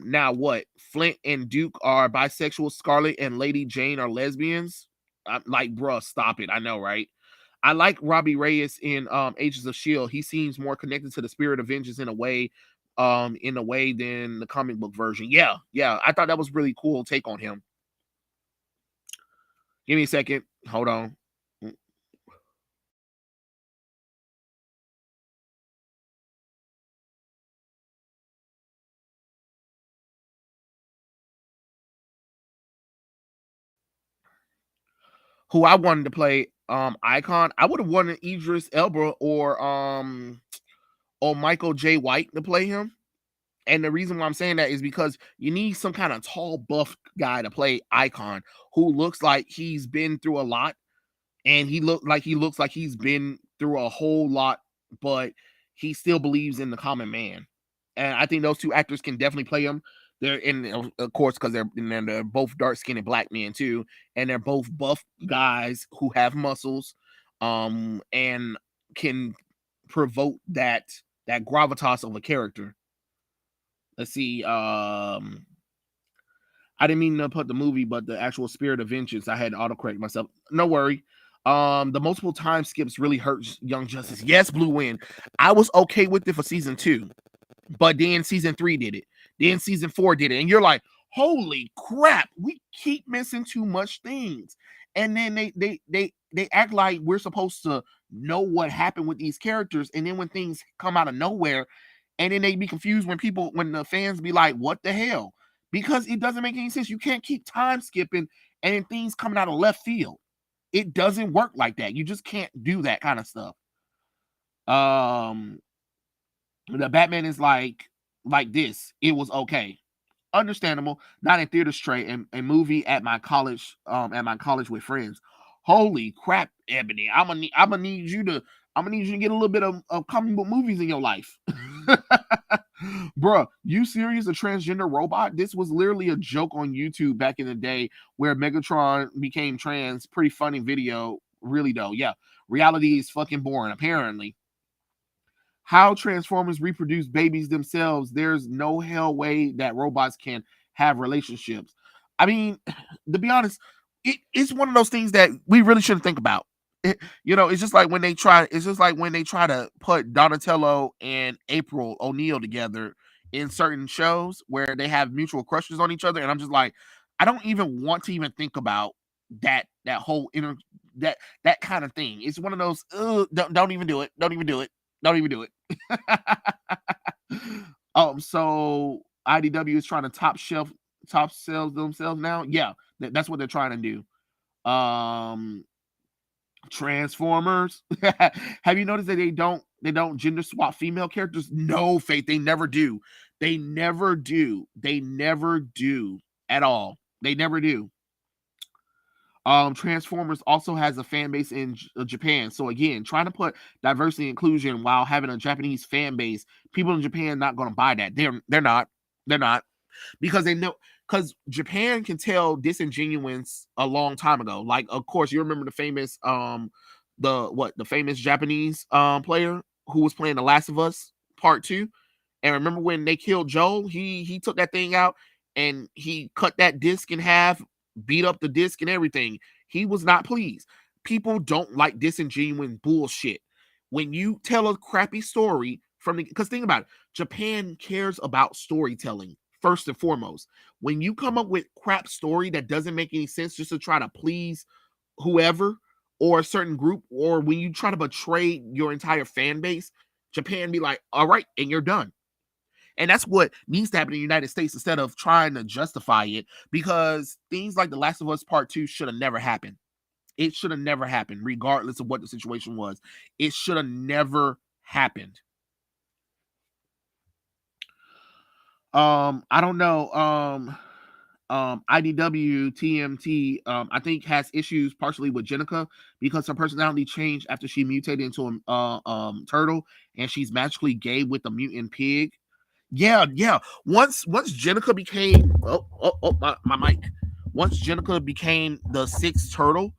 Now what? Flint and Duke are bisexual. Scarlet and Lady Jane are lesbians. I'm like, bruh, stop it. I know, right? I like Robbie Reyes in Agents of Shield. He seems more connected to the spirit of vengeance in a way than the comic book version. Yeah, yeah. I thought that was really cool take on him. Give me a second. Hold on. Who I wanted to play Icon, I would have wanted Idris Elba or Michael J. White to play him. And the reason why I'm saying that is because you need some kind of tall, buff guy to play Icon who looks like he's been through a lot, and he looks like he's been through a whole lot, but he still believes in the common man. And I think those two actors can definitely play him. They're in, of course, because they're both dark skinned black men too, and they're both buff guys who have muscles, and can provoke that gravitas of a character. Let's see. I didn't mean to put the movie, but the actual Spirit of Vengeance. I had to autocorrect myself. No worry. The multiple time skips really hurts Young Justice. Yes, Blue Wind. I was okay with it for season 2, but then season 3 did it. Then season 4 did it, and you're like, holy crap, we keep missing too much things. And then they act like we're supposed to know what happened with these characters, and then when things come out of nowhere, and then they be confused when the fans be like, what the hell? Because it doesn't make any sense. You can't keep time skipping and then things coming out of left field. It doesn't work like that. You just can't do that kind of stuff. Um, the Batman is like this. It was okay. Understandable. Not in theater straight and a movie at my college with friends. Holy crap, Ebony. I'm gonna need you to get a little bit of comic book movies in your life. Bruh, you serious? A transgender robot? This was literally a joke on YouTube back in the day where Megatron became trans. Pretty funny video. Really though. Yeah. Reality is fucking boring, apparently. How Transformers reproduce babies themselves, there's no hell way that robots can have relationships. I mean, to be honest, it's one of those things that we really shouldn't think about. It's just like when they try to put Donatello and April O'Neil together in certain shows where they have mutual crushes on each other, and I'm just like, I don't even want to even think about that whole that kind of thing. It's one of those, don't even do it. Don't even do it. Don't even do it. So IDW is trying to top sales themselves now. Yeah, that's what they're trying to do. Transformers. Have you noticed that they don't gender swap female characters? No, Faith, they never do. They never do. They never do at all. They never do. Transformers also has a fan base in Japan. So again, trying to put diversity and inclusion while having a Japanese fan base, people in Japan not going to buy that. They're not. They're not, because they know, because Japan can tell disingenuous a long time ago. Like, of course, you remember the famous the famous Japanese player who was playing The Last of Us Part 2. And remember when they killed Joel, he took that thing out and he cut that disc in half, beat up the disc and everything. He was not pleased. People don't like disingenuous bullshit. When you tell a crappy story because think about it, Japan cares about storytelling first and foremost. When you come up with crap story that doesn't make any sense just to try to please whoever or a certain group, or when you try to betray your entire fan base, Japan be like, all right, and you're done. And that's what needs to happen in the United States instead of trying to justify it, because things like The Last of Us Part 2 should have never happened. It should have never happened, regardless of what the situation was. It should have never happened. I don't know. IDW TMT, I think has issues partially with Jenica because her personality changed after she mutated into a turtle, and she's magically gay with a mutant pig. Yeah, yeah. Once Jenica became my mic. Once Jenica became the sixth turtle,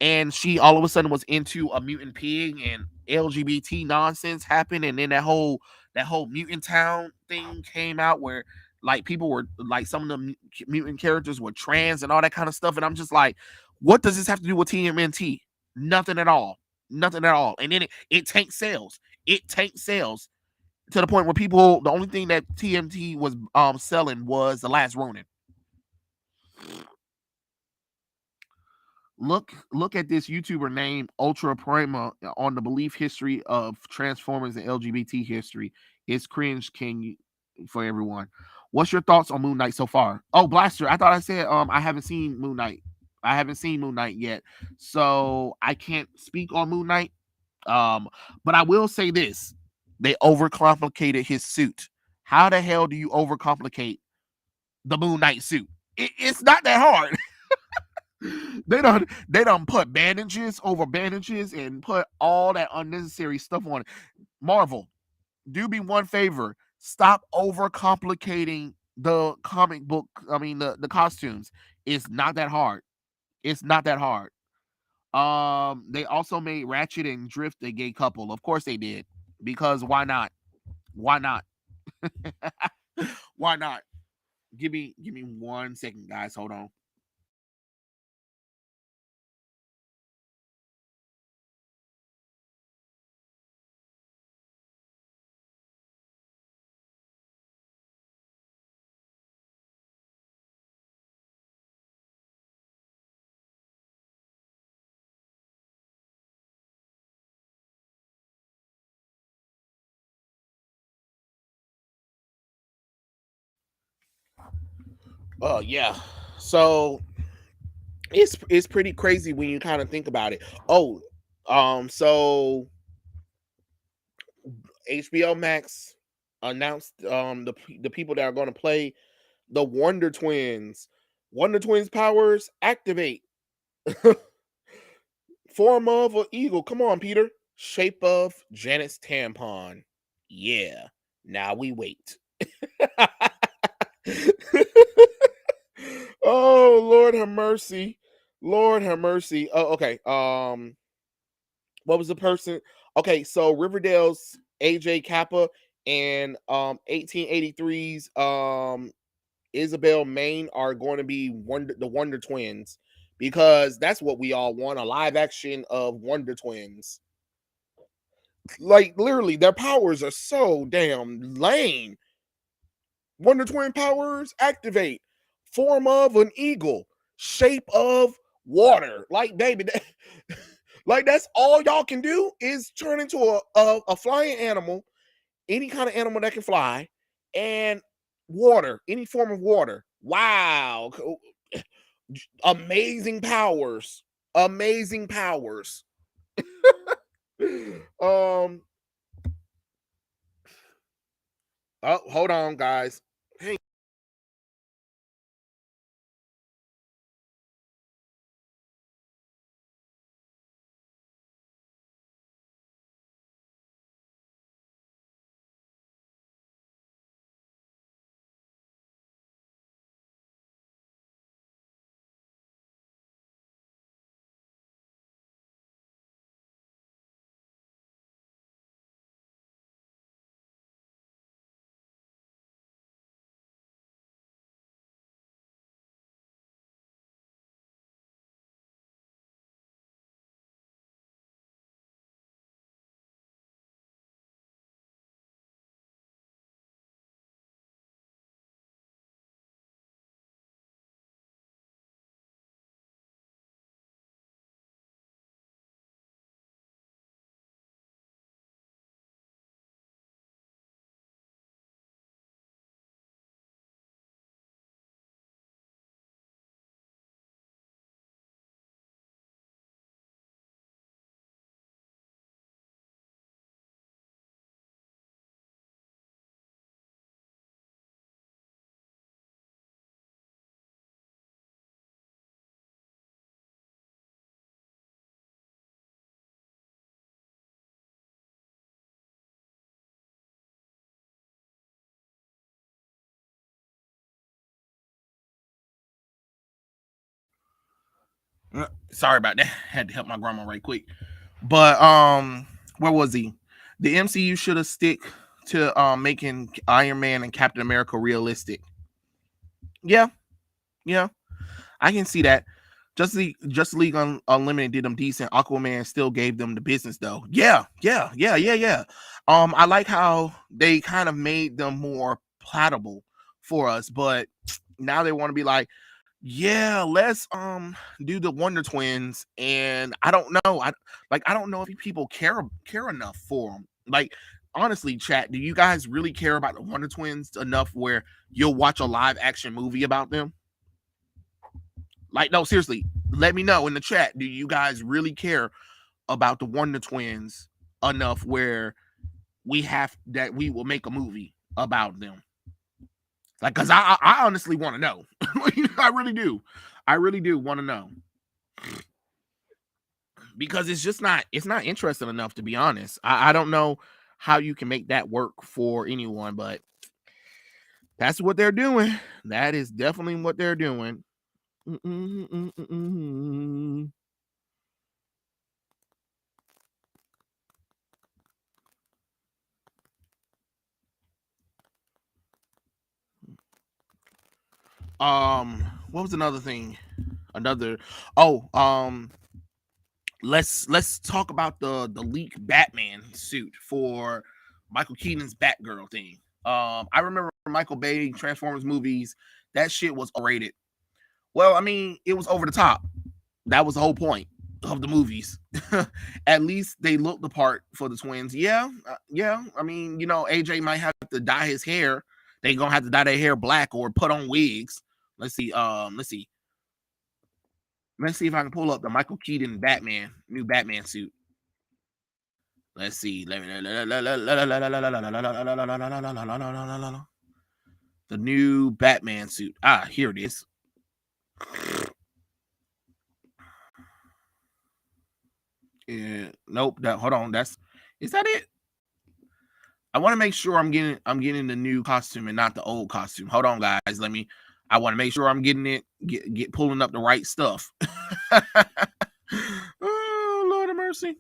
and she all of a sudden was into a mutant pig, and LGBT nonsense happened, and then that whole mutant town thing came out where like people were like some of the mutant characters were trans and all that kind of stuff, and I'm just like, what does this have to do with TMNT? Nothing at all. Nothing at all. And then it tanks sales. It tanks sales to the point where the only thing that TMT was selling was The Last Ronin. Look at this YouTuber named Ultra Prima on the belief history of Transformers and LGBT history. It's cringe king for everyone. What's your thoughts on Moon Knight so far? Oh, Blaster, I thought I said I haven't seen Moon Knight. I haven't seen Moon Knight yet, so I can't speak on Moon Knight. But I will say this: they overcomplicated his suit. How the hell do you overcomplicate the Moon Knight suit? It's not that hard. They don't put bandages over bandages and put all that unnecessary stuff on it. Marvel, do me one favor. Stop overcomplicating the comic book. I mean the costumes. It's not that hard. It's not that hard. They also made Ratchet and Drift a gay couple. Of course they did. Because why not? Why not? Why not? Give me 1 second, guys. Hold on. Oh yeah. So it's pretty crazy when you kind of think about it. Oh, so HBO Max announced the people that are going to play the Wonder Twins. Wonder Twins powers activate. Form of an eagle. Come on, Peter. Shape of Janet's tampon. Yeah. Now we wait. Oh, Lord have mercy. Lord have mercy. Oh, okay. What was the person? Okay, so Riverdale's AJ Kappa and 1883's Isabel Maine are going to be the Wonder Twins, because that's what we all want, a live action of Wonder Twins. Like, literally, their powers are so damn lame. Wonder Twin powers activate. Form of an eagle. Shape of water. Like, baby, like, that's all y'all can do is turn into a flying animal, any kind of animal that can fly, and water, any form of water. Wow. Amazing powers. Amazing powers. um oh, hold on, guys. Hey. Sorry about that. Had to help my grandma right quick. But where was he? The MCU should have stick to making Iron Man and Captain America realistic. Yeah, yeah, I can see that. Just League Unlimited did them decent. Aquaman still gave them the business though. Yeah, yeah, yeah, yeah, yeah. I like how they kind of made them more palatable for us, but now they want to be like, yeah, let's do the Wonder Twins, and I don't know. I don't know if people care enough for them. Like, honestly, chat, do you guys really care about the Wonder Twins enough where you'll watch a live action movie about them? Like, no, seriously, let me know in the chat. Do you guys really care about the Wonder Twins enough where we will make a movie about them? Like, cause I honestly want to know. I really do. I really do want to know, because it's not interesting enough, to be honest. I don't know how you can make that work for anyone, but that's what they're doing. That is definitely what they're doing. Mm-mm-mm-mm-mm. What was another thing? Another oh, let's talk about the leak Batman suit for Michael Keaton's Batgirl thing. I remember Michael Bay Transformers movies. That shit was rated. Well, I mean, it was over the top. That was the whole point of the movies. At least they looked the part for the twins. Yeah, yeah. I mean, AJ might have to dye his hair. They gonna have to dye their hair black or put on wigs. Let's see. Let's see. Let's see if I can pull up the Michael Keaton Batman new Batman suit. Let's see. The new Batman suit. Ah, here it is. Yeah, nope. Hold on. Is that it? I want to make sure I'm getting the new costume and not the old costume. Hold on, guys. I want to make sure I'm getting it, get pulling up the right stuff. Oh, Lord of mercy.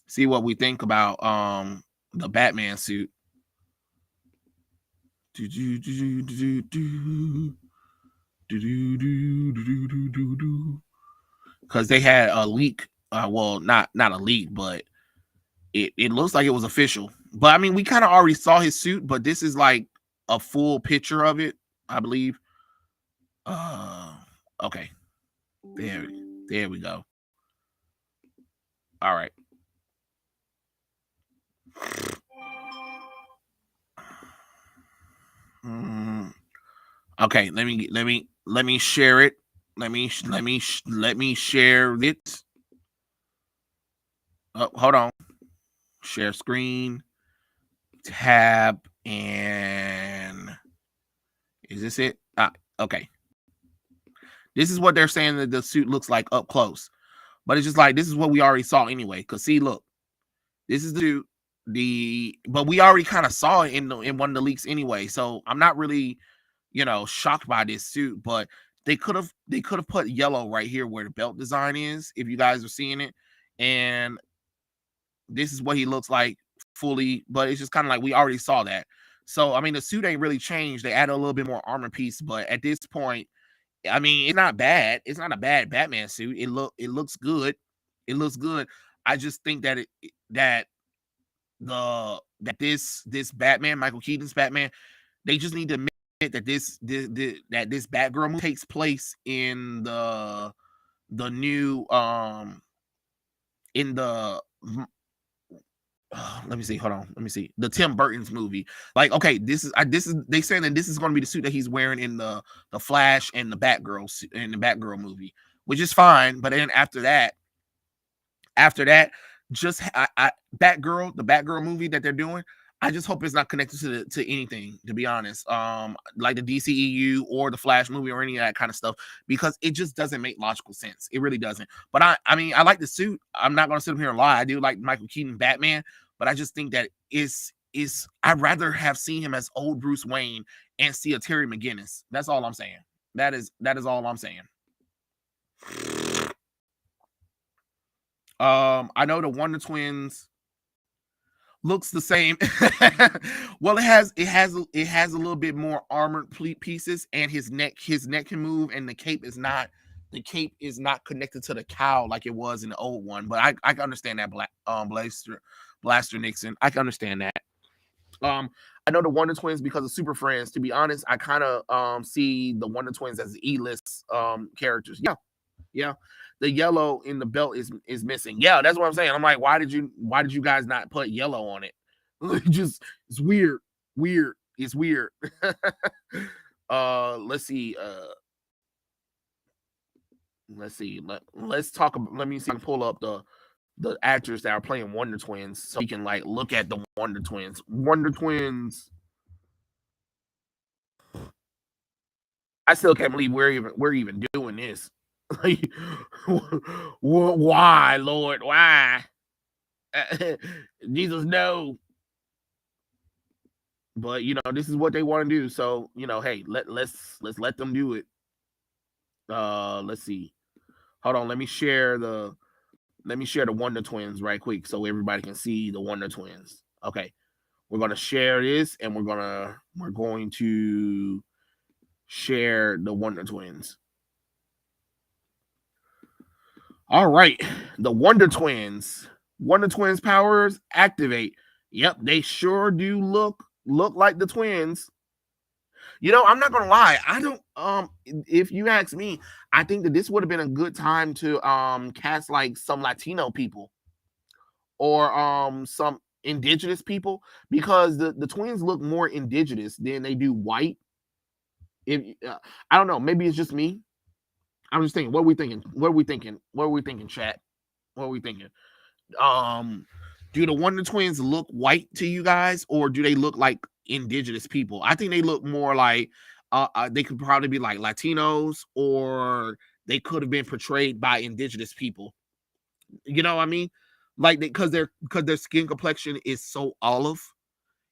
See what we think about the Batman suit. Because they had a leak. Well, not a leak, but it looks like it was official. But I mean, we kind of already saw his suit, but this is like a full picture of it, I believe. Okay. There we go. All right. Okay, let me share it. Let me share it. Oh, hold on. Share screen. Tab, and is this it? Okay. This is what they're saying that the suit looks like up close. But it's just like, this is what we already saw anyway. Because see, look, this is the suit. But we already kind of saw it in one of the leaks anyway. So I'm not really, shocked by this suit. But they could have put yellow right here where the belt design is, if you guys are seeing it. And this is what he looks like fully, but it's just kind of like we already saw that. So I mean, the suit ain't really changed. They added a little bit more armor piece, but at this point, I mean, it's not bad. It's not a bad Batman suit. It looks good. It looks good. I just think that this Batman, Michael Keaton's Batman, they just need to admit that this Batgirl movie takes place in the new in the let me see. Hold on. Let me see. The Tim Burton's movie. Like, okay, this is they saying that this is going to be the suit that he's wearing in the Flash and the Batgirl movie, which is fine. But then after that, just Batgirl, the Batgirl movie that they're doing, I just hope it's not connected to anything, to be honest. Like the DCEU or the Flash movie or any of that kind of stuff, because it just doesn't make logical sense. It really doesn't. But I mean, I like the suit. I'm not gonna sit here and lie. I do like Michael Keaton Batman, but I just think that I'd rather have seen him as old Bruce Wayne and see a Terry McGinnis. That's all I'm saying. That is all I'm saying. I know the Wonder Twins looks the same. Well, it has a little bit more armored pieces, and his neck can move, and the cape is not connected to the cowl like it was in the old one. But I can understand that, Blaster Nixon. I can understand that. I know the Wonder Twins because of Super Friends. To be honest, I kind of see the Wonder Twins as E-list characters. Yeah. The yellow in the belt is missing. Yeah, that's what I'm saying. I'm like, why did you guys not put yellow on it? It's weird. It's weird. Let's see. Let's talk about, let me see. I can pull up the actors that are playing Wonder Twins so we can like look at the Wonder Twins. Wonder Twins. I still can't believe we're even doing this. Like, why, Lord? Why? Jesus, no. But this is what they want to do. So hey, let's let them do it. Let's see. Hold on. Let me share the Wonder Twins right quick so everybody can see the Wonder Twins. Okay, we're gonna share this, and we're going to share the Wonder Twins. All right, the Wonder Twins. Wonder Twins powers activate. Yep, they sure do look like the twins. I'm not gonna lie. I don't. If you ask me, I think that this would have been a good time to cast like some Latino people or some indigenous people, because the twins look more indigenous than they do white. If I don't know, maybe it's just me. I'm just thinking, what are we thinking? What are we thinking? What are we thinking, chat? What are we thinking? Um, do the Wonder Twins look white to you guys, or do they look like indigenous people? I think they look more like they could probably be like Latinos, or they could have been portrayed by indigenous people. You know what I mean? Like because their skin complexion is so olive.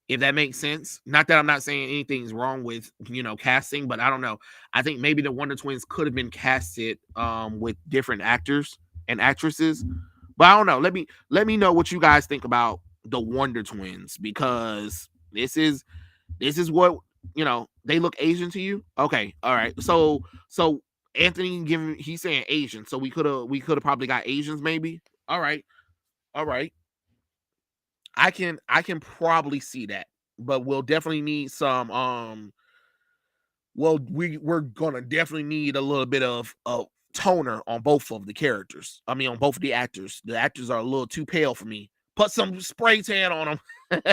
If that makes sense. Not that I'm not saying anything's wrong with casting, but I don't know. I think maybe the Wonder Twins could have been casted with different actors and actresses. But I don't know. Let me know what you guys think about the Wonder Twins, because this is what they look Asian to you. Okay, all right. So Anthony he's saying Asian, so we could have probably got Asians maybe. All right, all right. I can probably see that, but we'll definitely need some. Well, we're gonna definitely need a little bit of toner on both of the characters. I mean, on both of the actors. The actors are a little too pale for me. Put some spray tan on them.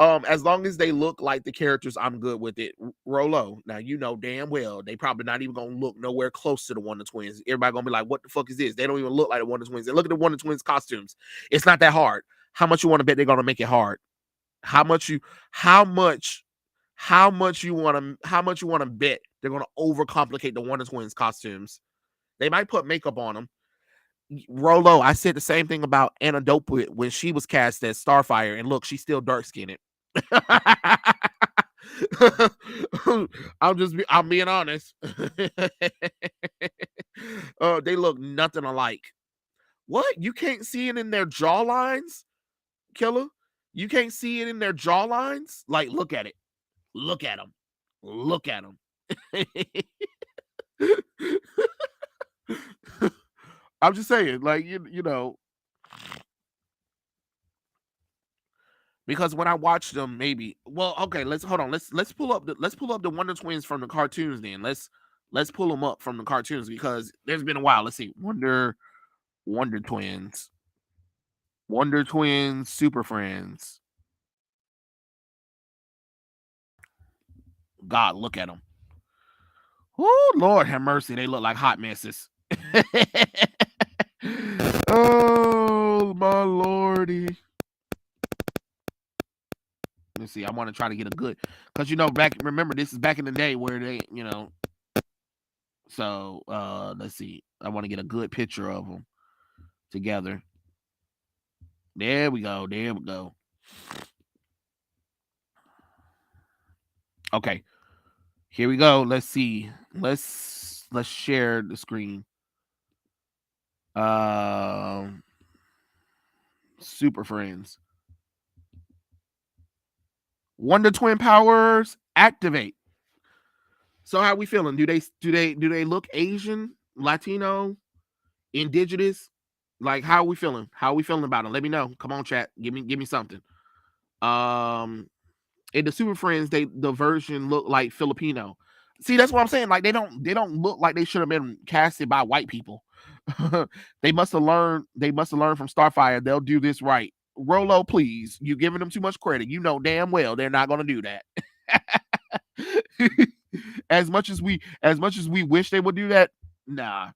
As long as they look like the characters, I'm good with it. Rolo. Now you know damn well they probably not even gonna look nowhere close to the Wonder Twins. Everybody gonna be like, "What the fuck is this?" They don't even look like the Wonder Twins. And look at the Wonder Twins costumes. It's not that hard. How much you want to bet they're gonna make it hard? How much you? How much? How much you want to bet they're gonna overcomplicate the Wonder Twins costumes? They might put makeup on them. Rolo, I said the same thing about Anna Dope when she was cast as Starfire, and look, she's still dark skinned. I'm being honest. They look nothing alike. What? You can't see it in their jawlines, Killer? You can't see it in their jawlines? Like, look at it. Look at them. Look at them. I'm just saying, like because when I watched them, maybe. Well, okay, let's hold on. Let's pull up the Wonder Twins from the cartoons. Then let's pull them up from the cartoons, because there's been a while. Let's see, Wonder Twins, Wonder Twins, Super Friends. God, look at them. Oh Lord, have mercy. They look like hot messes. Oh my lordy. Let's see. I want to try to get a good, because back. Remember, this is back in the day where they. So let's see. I want to get a good picture of them together. There we go. There we go. Okay. Here we go. Let's see. Let's share the screen. Um, Super Friends. Wonder Twin powers activate. So how we feeling? Do they look Asian, Latino, indigenous? Like, how are we feeling? How are we feeling about them? Let me know. Come on, chat. Give me something. Um, in the Super Friends, the version look like Filipino. See, that's what I'm saying. Like, they don't look like they should have been casted by white people. They must have learned. They must have learned from Starfire. They'll do this right. Rolo, please. You're giving them too much credit. You know damn well they're not going to do that. as much as we wish they would do that, nah.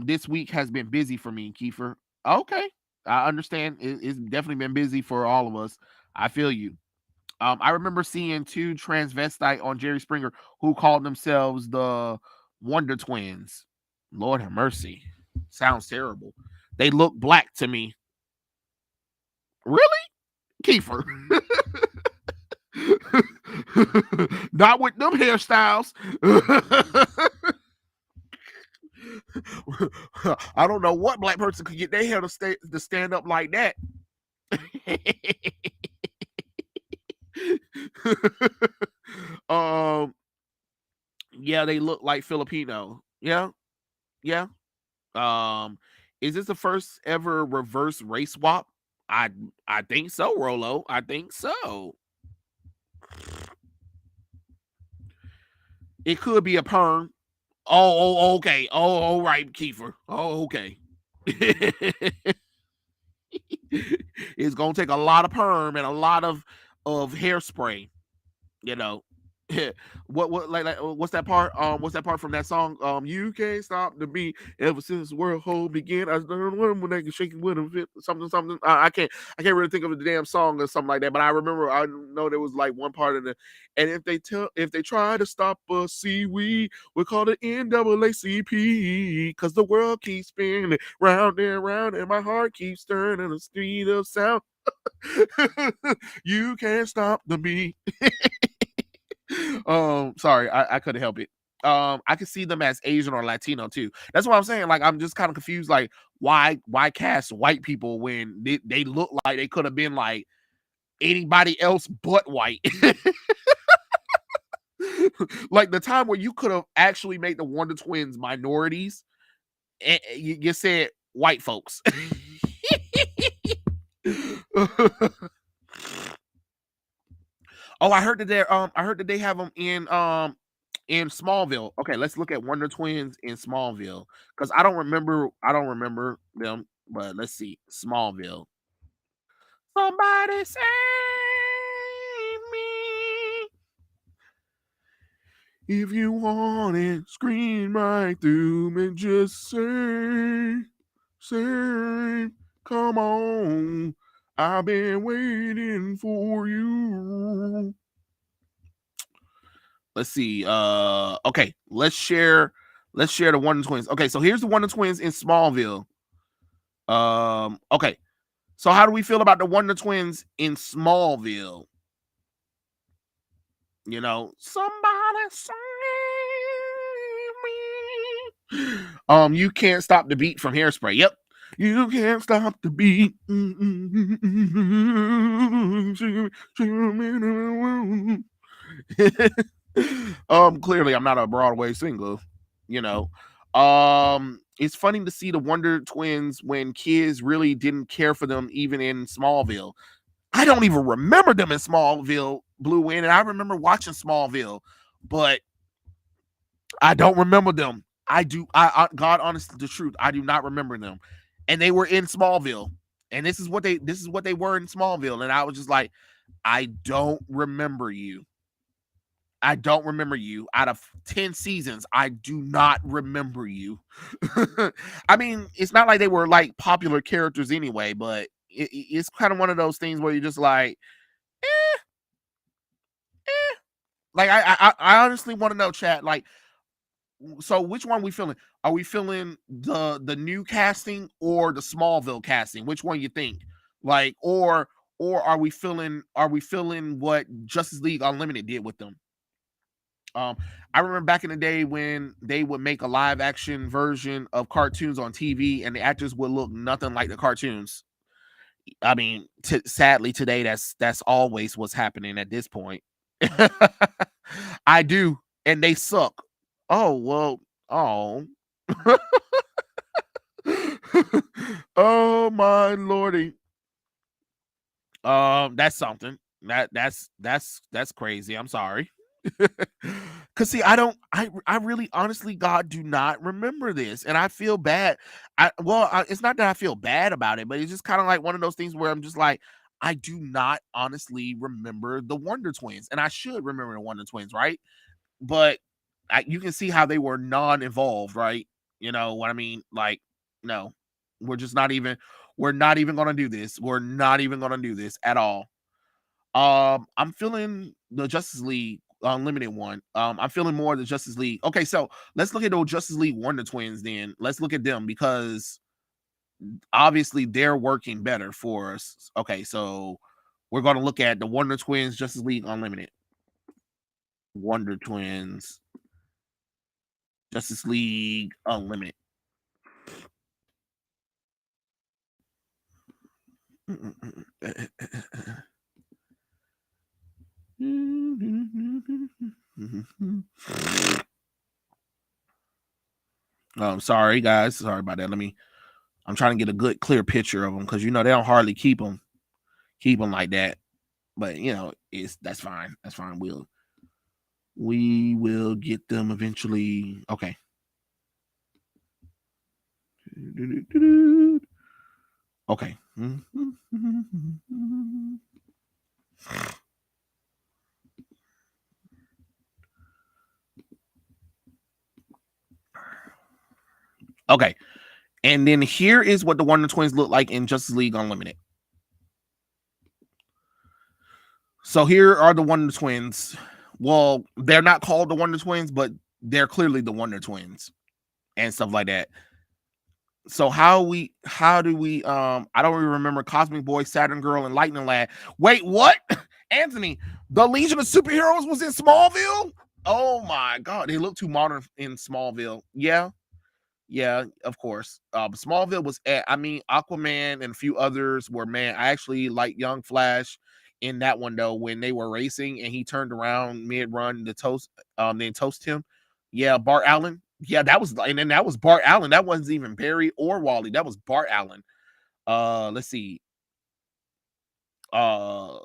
This week has been busy for me, Kiefer. Okay, I understand. It's definitely been busy for all of us. I feel you. I remember seeing two transvestite on Jerry Springer who called themselves the Wonder Twins. Lord have mercy. Sounds terrible. They look black to me. Really, Kiefer? Not with them hairstyles. I don't know what black person could get their hair to stand up like that. um, yeah, they look like Filipino. Yeah, yeah. Um, is this the first ever reverse race swap? I I think so, Rolo. I think so. It could be a perm. Oh, okay. Oh, all right, Kiefer. Oh, okay. It's gonna take a lot of perm and a lot of hairspray, you know. Like what's that part? What's that part from that song? You can't stop the beat ever since the world whole began. I don't know when they can shake it with them, something. I can't really think of the damn song or something like that. But I know there was like one part in the, and if they try to stop us, see we call it NAACP because the world keeps spinning round and round, and my heart keeps turning the speed of sound. You can't stop the beat. Sorry, I couldn't help it. I could see them as Asian or Latino too. That's what I'm saying. Like, I'm just kind of confused. Like, why cast white people when they look like they could have been like anybody else but white? Like the time where you could have actually made the Wonder Twins minorities, and you said white folks. Oh, I heard that they have them in Smallville. Okay, let's look at Wonder Twins in Smallville because I don't remember them, but let's see Smallville. Somebody save me if you want it. Scream right through me, just say, come on. I've been waiting for you. Let's see. Okay, let's share the Wonder Twins. Okay, so here's the Wonder Twins in Smallville. Okay. So how do we feel about the Wonder Twins in Smallville? You know, somebody save me. You can't stop the beat from Hairspray. Yep. You can't stop the beat. Clearly I'm not a Broadway singer, you know. It's funny to see the Wonder Twins when kids really didn't care for them even in Smallville. I don't even remember them in Smallville, Blue Wind, and I remember watching Smallville, but I don't remember them. God honest the truth, I do not remember them. And they were in Smallville. And this is what they were in Smallville. And I was just like, I don't remember you. I don't remember you. Out of 10 seasons, I do not remember you. I mean, it's not like they were like popular characters anyway, but it's kind of one of those things where you're just like, like I honestly want to know, chat. Like, so which one are we feeling? Are we feeling the new casting or the Smallville casting? Which one you think? Like, or are we feeling what Justice League Unlimited did with them? I remember back in the day when they would make a live action version of cartoons on TV, and the actors would look nothing like the cartoons. I mean, sadly today, that's always what's happening at this point. I do, and they suck. Oh well. Oh. Oh my lordy. That's something. That's crazy. I'm sorry. Cause see, I really honestly, God, do not remember this. And I feel bad. It's not that I feel bad about it, but it's just kind of like one of those things where I'm just like, I do not honestly remember the Wonder Twins. And I should remember the Wonder Twins, right? But you can see how they were non-involved, right? You know what I mean? Like, no, we're just not even, we're not even gonna do this. We're not even gonna do this at all. I'm feeling the Justice League Unlimited one. I'm feeling more the Justice League. Okay, so let's look at those Justice League Wonder Twins then. Let's look at them because obviously they're working better for us. Okay, so we're gonna look at the Wonder Twins Justice League Unlimited. Wonder Twins Justice League Unlimited. Sorry guys, sorry about that. I'm trying to get a good clear picture of them because you know they don't hardly keep them like that. But you know, it's that's fine. That's fine. We will get them eventually. Okay. Okay. Okay. And then here is what the Wonder Twins look like in Justice League Unlimited. So here are the Wonder Twins. Well, they're not called the Wonder Twins, but they're clearly the Wonder Twins and stuff like that. So how do we I don't even remember Cosmic Boy, Saturn Girl, and Lightning Lad. Wait, what? Anthony, the Legion of Superheroes was in Smallville? Oh my god, they look too modern in Smallville. Yeah, of course. Smallville was I mean, Aquaman and a few others were, man, I actually like Young Flash in that one though, when they were racing and he turned around mid-run to then toast him. Yeah, Bart Allen. Yeah, that was, and then that was Bart Allen. That wasn't even Barry or Wally. That was Bart Allen. Let's see. Uh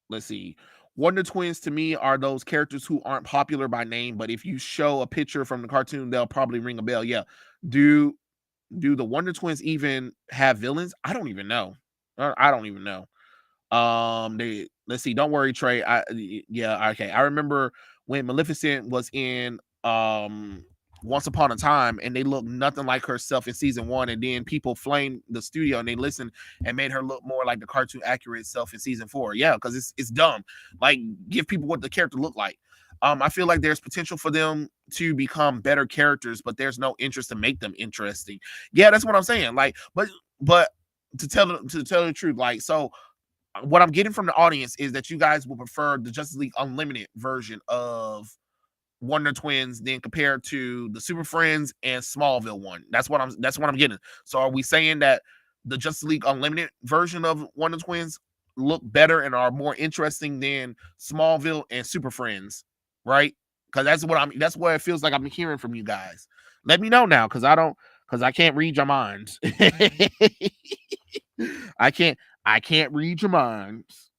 let's see. Wonder Twins to me are those characters who aren't popular by name, but if you show a picture from the cartoon, they'll probably ring a bell. Yeah. Do the Wonder Twins even have villains? I don't even know. I don't even know. They, let's see. Don't worry, Trey. Yeah, okay. I remember when Maleficent was in Once Upon a Time, and they looked nothing like herself in season 1, and then people flamed the studio and they listened and made her look more like the cartoon accurate self in season 4. Yeah, because it's dumb. Like, give people what the character looked like. I feel like there's potential for them to become better characters, but there's no interest to make them interesting. Yeah, that's what I'm saying. Like, but to tell the truth, like, so what I'm getting from the audience is that you guys will prefer the Justice League Unlimited version of Wonder Twins than compared to the Super Friends and Smallville one. That's what I'm getting. So are we saying that the Justice League Unlimited version of Wonder Twins look better and are more interesting than Smallville and Super Friends, right? Because that's what it feels like I'm hearing from you guys. Let me know now, because I can't read your minds. I can't read your minds.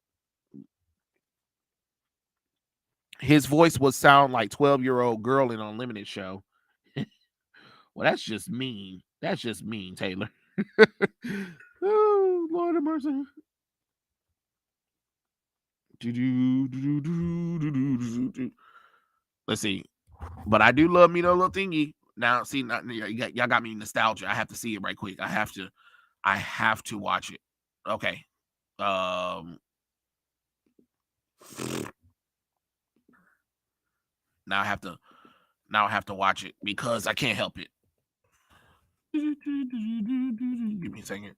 His voice would sound like 12-year-old girl in an Unlimited show. Well, that's just mean. That's just mean, Taylor. Oh, Lord of mercy. Let's see. But I do love me the little thingy. Now, see, y'all got me nostalgia. I have to see it right quick. I have to watch it. Okay. Now I have to watch it because I can't help it. Give me a second.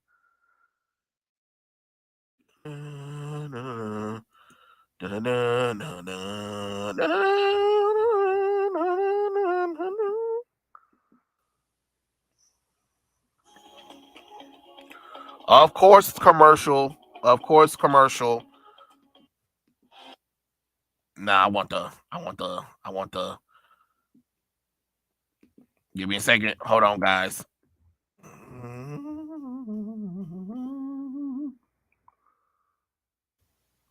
Of course, commercial. Of course, commercial. Nah, I want the. Give me a second. Hold on, guys.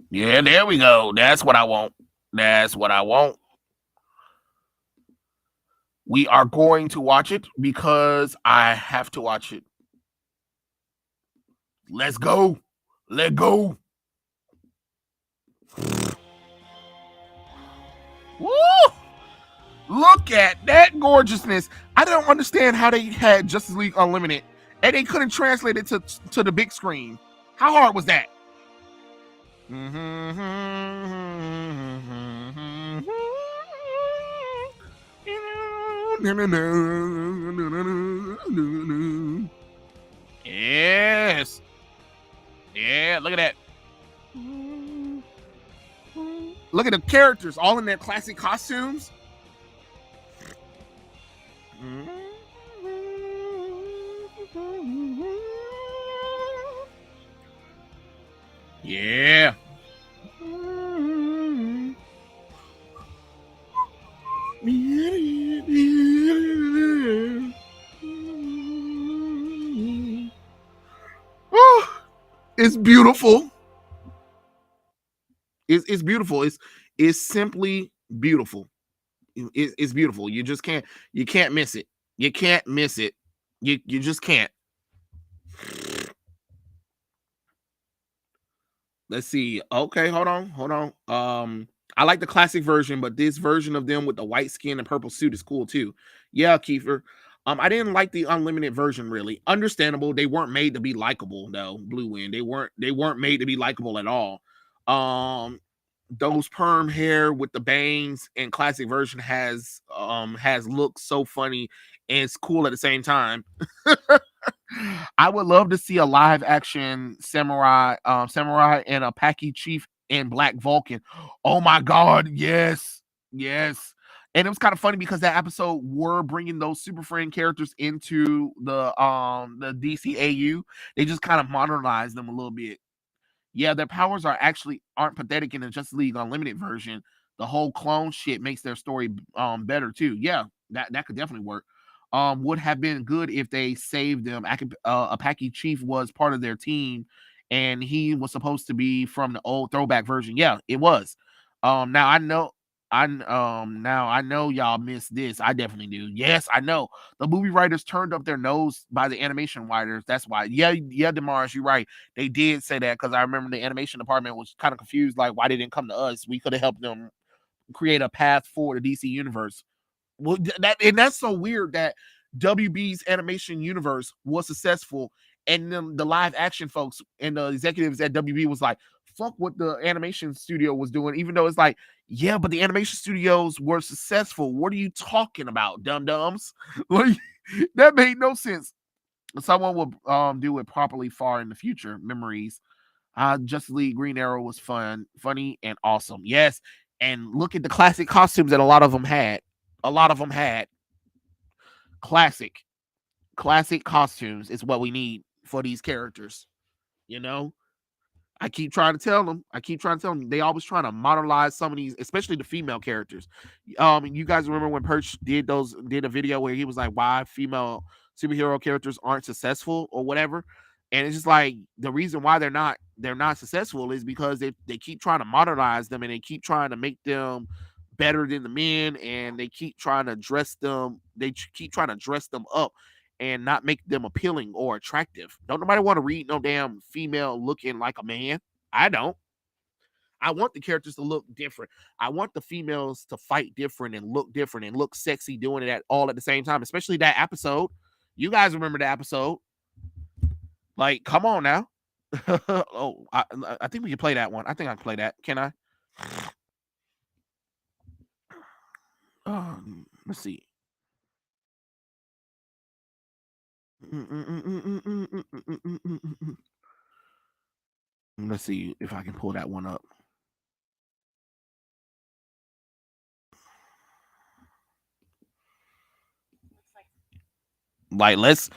Yeah, there we go. That's what I want. That's what I want. We are going to watch it because I have to watch it. Let's go. Let go. Woo! Look at that gorgeousness. I don't understand how they had Justice League Unlimited and they couldn't translate it to the big screen. How hard was that? Yes. Yeah, look at that. Look at the characters all in their classic costumes. Yeah. Oh, it's beautiful. It's beautiful. It's simply beautiful. It's beautiful. You can't miss it. You can't miss it. You just can't. Let's see. Okay, hold on. I like the classic version, but this version of them with the white skin and purple suit is cool too. Yeah, Kiefer. I didn't like the unlimited version really. Understandable. They weren't made to be likable though. Blue Wind. They weren't made to be likable at all. Um, those perm hair with the bangs and classic version has looked so funny and it's cool at the same time. I would love to see a live action samurai and a Paki chief and Black Vulcan. Oh my god, yes, yes. And it was kind of funny because that episode were bringing those Super Friend characters into the DCAU. They just kind of modernized them a little bit. Yeah, their powers aren't pathetic in the Justice League Unlimited version. The whole clone shit makes their story better too. Yeah, that could definitely work. Would have been good if they saved them. Apaki Chief was part of their team, and he was supposed to be from the old throwback version. Yeah, it was. Now I know y'all missed this. I definitely do. Yes, I know. The movie writers turned up their nose by the animation writers. That's why. Yeah, Demaris, you're right. They did say that because I remember the animation department was kind of confused, like why they didn't come to us. We could have helped them create a path for the DC universe. Well, that's so weird that WB's animation universe was successful, and then the live action folks and the executives at WB was like, "Fuck what the animation studio was doing," even though it's like, yeah, but the animation studios were successful. What are you talking about, dum dums? Like, that made no sense. Someone will do it properly far in the future. Memories. Justice League Green Arrow was funny, and awesome. Yes, and look at the classic costumes that a lot of them had. A lot of them had classic costumes is what we need for these characters. You know, I keep trying to tell them. They always trying to modernize some of these, especially the female characters. You guys remember when Perch did a video where he was like, "Why female superhero characters aren't successful or whatever?" And it's just like the reason why they're not successful is because they keep trying to modernize them and they keep trying to make them better than the men, and they keep trying to dress them. Keep trying to dress them up and not make them appealing or attractive. Don't nobody want to read no damn female looking like a man. I don't. I want the characters to look different. I want the females to fight different and look sexy doing it all at the same time, especially that episode. You guys remember that episode? Like, come on now. Oh, I think we can play that one. I think I can play that. Can I? Let's see. Let's see if I can pull that one up. Like, let's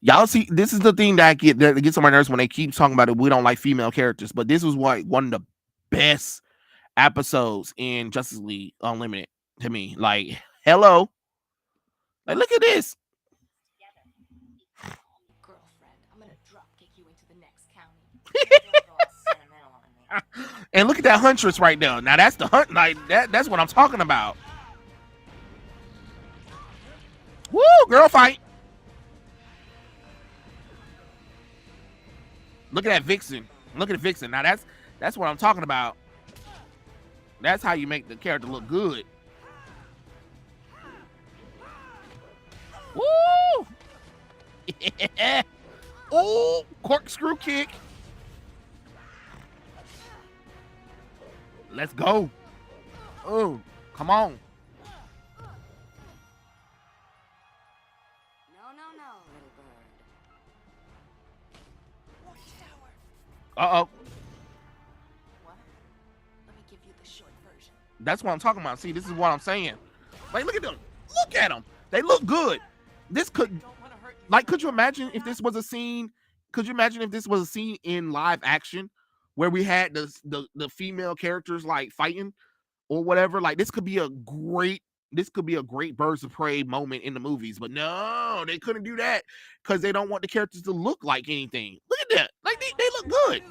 y'all see. This is the thing that gets on my nerves when they keep talking about it. We don't like female characters, but this was one of the best episodes in Justice League Unlimited to me. Like, hello, like look at this. And look at that Huntress right now. Now that's the hunt. Like that's what I'm talking about. Woo, girl fight. Look at that Vixen. Look at the Vixen. Now that's what I'm talking about. That's how you make the character look good. Woo! Yeah. Oh, corkscrew kick. Let's go. Oh, come on. No, little bird. Uh-oh. What? Let me give you the short version. That's what I'm talking about. See, this is what I'm saying. Like, look at them. Look at them. They look good. This could, like, could you imagine if this was a scene? Could you imagine if this was a scene in live action where we had the female characters like fighting or whatever? Like, this could be a great Birds of Prey moment in the movies. But no, they couldn't do that because they don't want the characters to look like anything. Look at that. Like, they look good.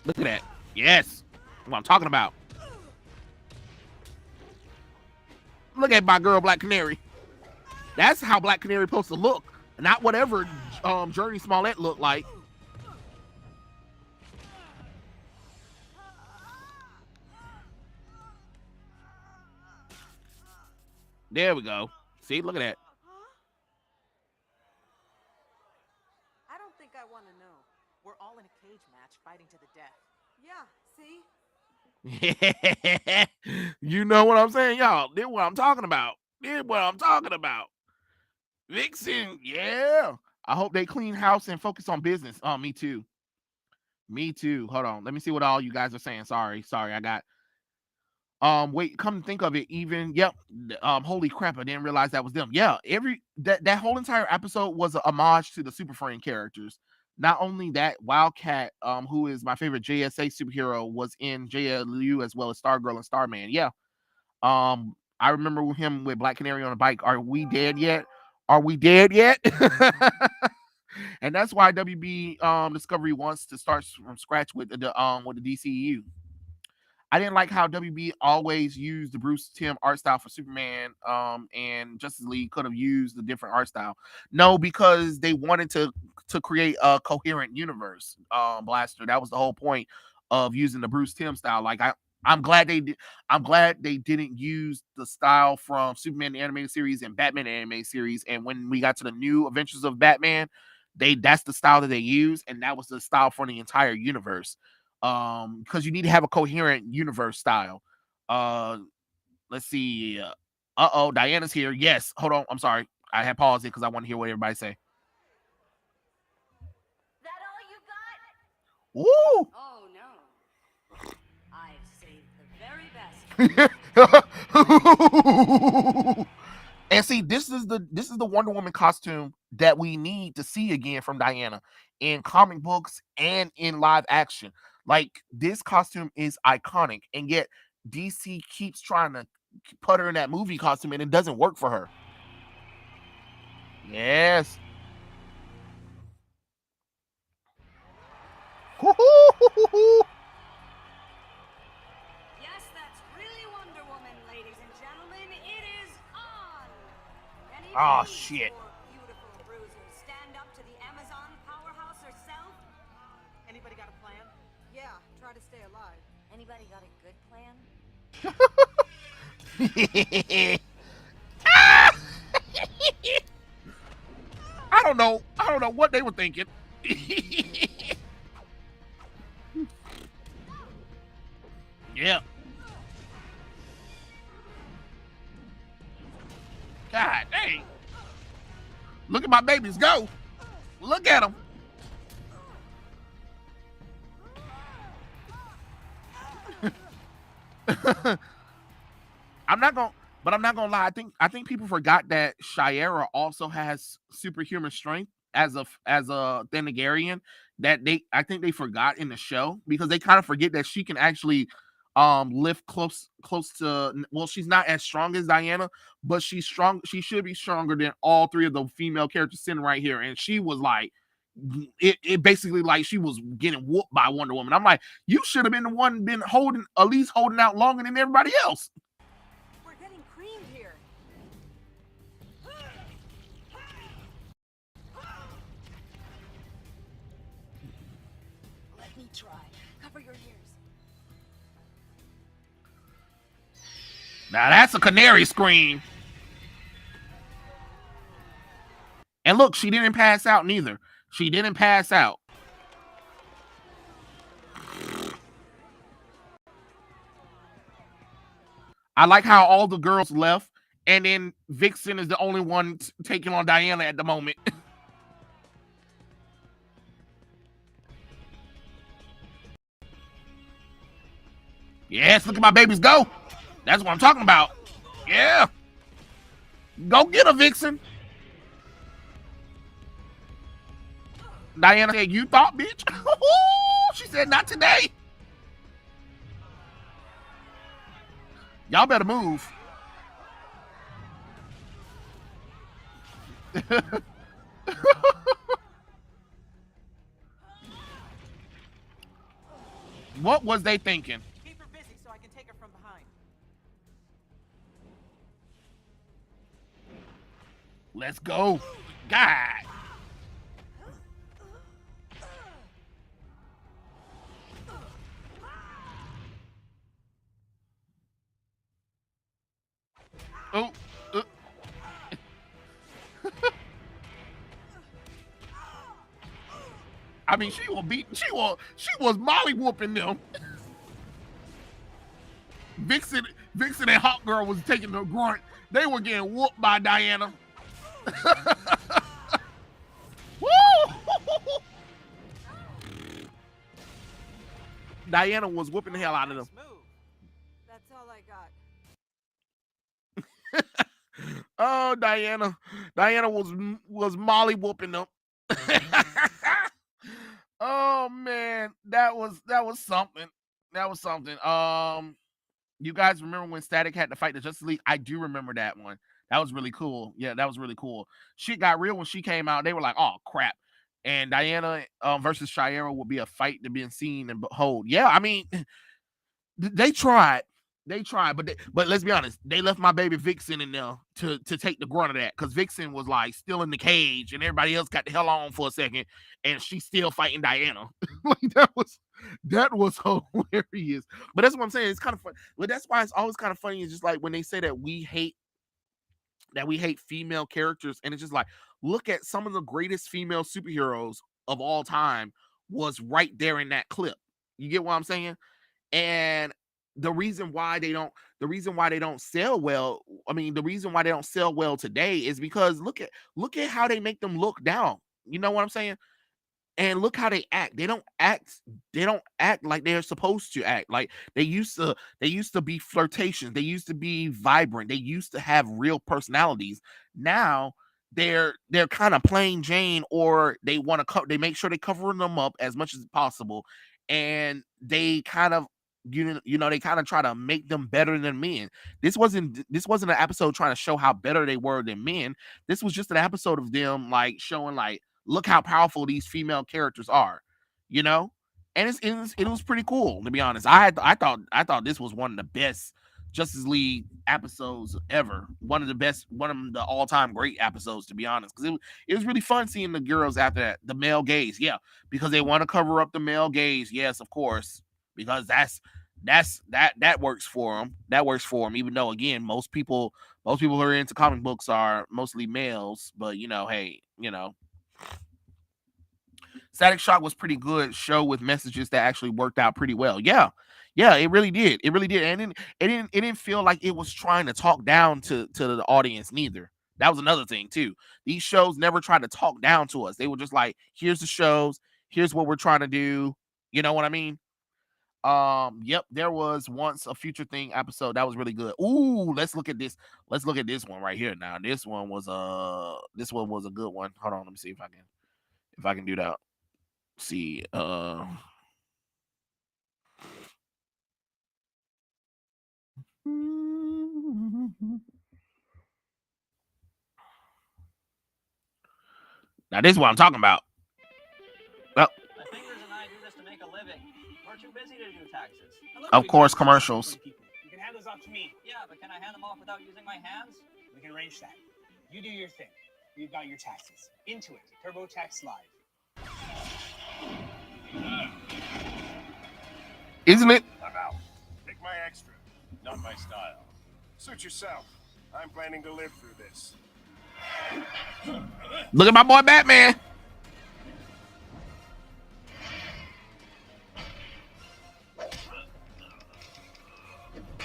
Look at that. Yes. What I'm talking about. Look at my girl Black Canary. That's how Black Canary supposed to look. Not whatever Journey Smollett looked like. There we go. See, look at that. I don't think I want to know. We're all in a cage match fighting to the death. Yeah, see? You know what I'm saying, y'all? This what I'm talking about. This what I'm talking about. Vixen, yeah. I hope they clean house and focus on business. Oh, me too. Me too. Hold on. Let me see what all you guys are saying. Sorry. I got wait, come to think of it, even yep. Holy crap, I didn't realize that was them. Yeah, that whole entire episode was a homage to the Super Friend characters. Not only that, Wildcat, who is my favorite JSA superhero, was in JLU as well as Stargirl and Starman. Yeah. I remember him with Black Canary on a bike. Are we dead yet? Are we dead yet? And that's why WB Discovery wants to start from scratch with the DCU. I didn't like how WB always used the Bruce Timm art style for Superman, and Justice League could have used a different art style. No, because they wanted to create a coherent universe. Blaster. That was the whole point of using the Bruce Timm style. Like I'm glad they did. I'm glad they didn't use the style from Superman the animated series and Batman the animated series. And when we got to the new Adventures of Batman, that's the style that they used, and that was the style for the entire universe. Because you need to have a coherent universe style. Uh, let's see. Oh, Diana's here. Yes. Hold on. I'm sorry. I had paused it because I want to hear what everybody say. That all you got? Woo! Oh no. I've saved the very best. And see, this is the Wonder Woman costume that we need to see again from Diana in comic books and in live action. Like this costume is iconic, and yet DC keeps trying to put her in that movie costume, and it doesn't work for her. Yes. Yes, that's really Wonder Woman, ladies and gentlemen. It is on. Any Oh needs shit. for beautiful bruisers stand up to the Amazon powerhouse herself? Anybody got a plan? Yeah, try to stay alive. Anybody got a good plan? I don't know. I don't know what they were thinking. Yeah. God dang. Look at my babies go. Look at them. I'm not gonna lie. I think people forgot that Shiera also has superhuman strength as a Thanagarian. That I think they forgot in the show because they kind of forget that she can actually lift close to, well, she's not as strong as Diana, but she's strong. She should be stronger than all three of the female characters sitting right here. And she was like, it basically like she was getting whooped by Wonder Woman. I'm like, you should have been the one been holding, at least holding out longer than everybody else. We're getting creamed here. Let me try. Cover your ears. Now that's a canary scream. And look, she didn't pass out neither. She didn't pass out. I like how all the girls left, and then Vixen is the only one taking on Diana at the moment. Yes, look at my babies go. That's what I'm talking about. Yeah. Go get her, Vixen. Diana said, you thought, bitch? She said, not today. Y'all better move. What was they thinking? Keep her busy so I can take her from behind. Let's go. God. Oh, I mean, she was molly whooping them. Vixen and Hawk Girl was taking the grunt. They were getting whooped by Diana. Woo! Diana was whooping the hell out of them. That's all I got. Oh, Diana was molly whooping them. Oh man, that was something. That was something. You guys remember when Static had to fight the Justice League? I do remember that one. That was really cool. Yeah, that was really cool. Shit got real when she came out. They were like, "Oh crap!" And Diana versus Shira would be a fight to be seen and behold. Yeah, I mean, they tried. They tried, but let's be honest. They left my baby Vixen in there to take the grunt of that because Vixen was like still in the cage and everybody else got the hell on for a second, and she's still fighting Diana. Like that was hilarious. But that's what I'm saying. It's kind of fun. But that's why it's always kind of funny. It's just like when they say that we hate female characters, and it's just like look at some of the greatest female superheroes of all time was right there in that clip. You get what I'm saying? And the reason why they don't sell well, I mean, the reason why they don't sell well today is because look at how they make them look down. You know what I'm saying? And look how they act. They don't act like they're supposed to act. Like they used to be flirtatious. They used to be vibrant. They used to have real personalities. Now they're kind of plain Jane, or they want to they make sure they cover them up as much as possible, and they kind of they kind of try to make them better than men. This wasn't an episode trying to show how better they were than men. This was just an episode of them like showing like, look how powerful these female characters are, and it was pretty cool, to be honest. I thought this was one of the best Justice League episodes ever. One of the all-time great episodes, to be honest, because it was really fun seeing the girls after that. The male gaze, yeah, because they want to cover up the male gaze, yes, of course, because that works for them. That works for them, even though again most people who are into comic books are mostly males, but hey, Static Shock was pretty good show with messages that actually worked out pretty well. Yeah, it really did. It really did, and it didn't feel like it was trying to talk down to the audience neither. That was another thing too. These shows never tried to talk down to us. They were just like, here's the shows, here's what we're trying to do. You know what I mean? Yep, there was once a Future Thing episode that was really good. Ooh, let's look at this. Let's look at this one right here now. This one was a good one. Hold on, let me see if I can do that. See, now this is what I'm talking about. Well, My fingers and I do this to make a living. We're too busy to do taxes. Of course, commercials. You can hand those off to me. Yeah, but can I hand them off without using my hands? We can arrange that. You do your thing. We've got your taxes. Into it. TurboTax Live. Isn't it? I'm out. Take my extra. Not my style. Suit yourself. I'm planning to live through this. Look at my boy Batman.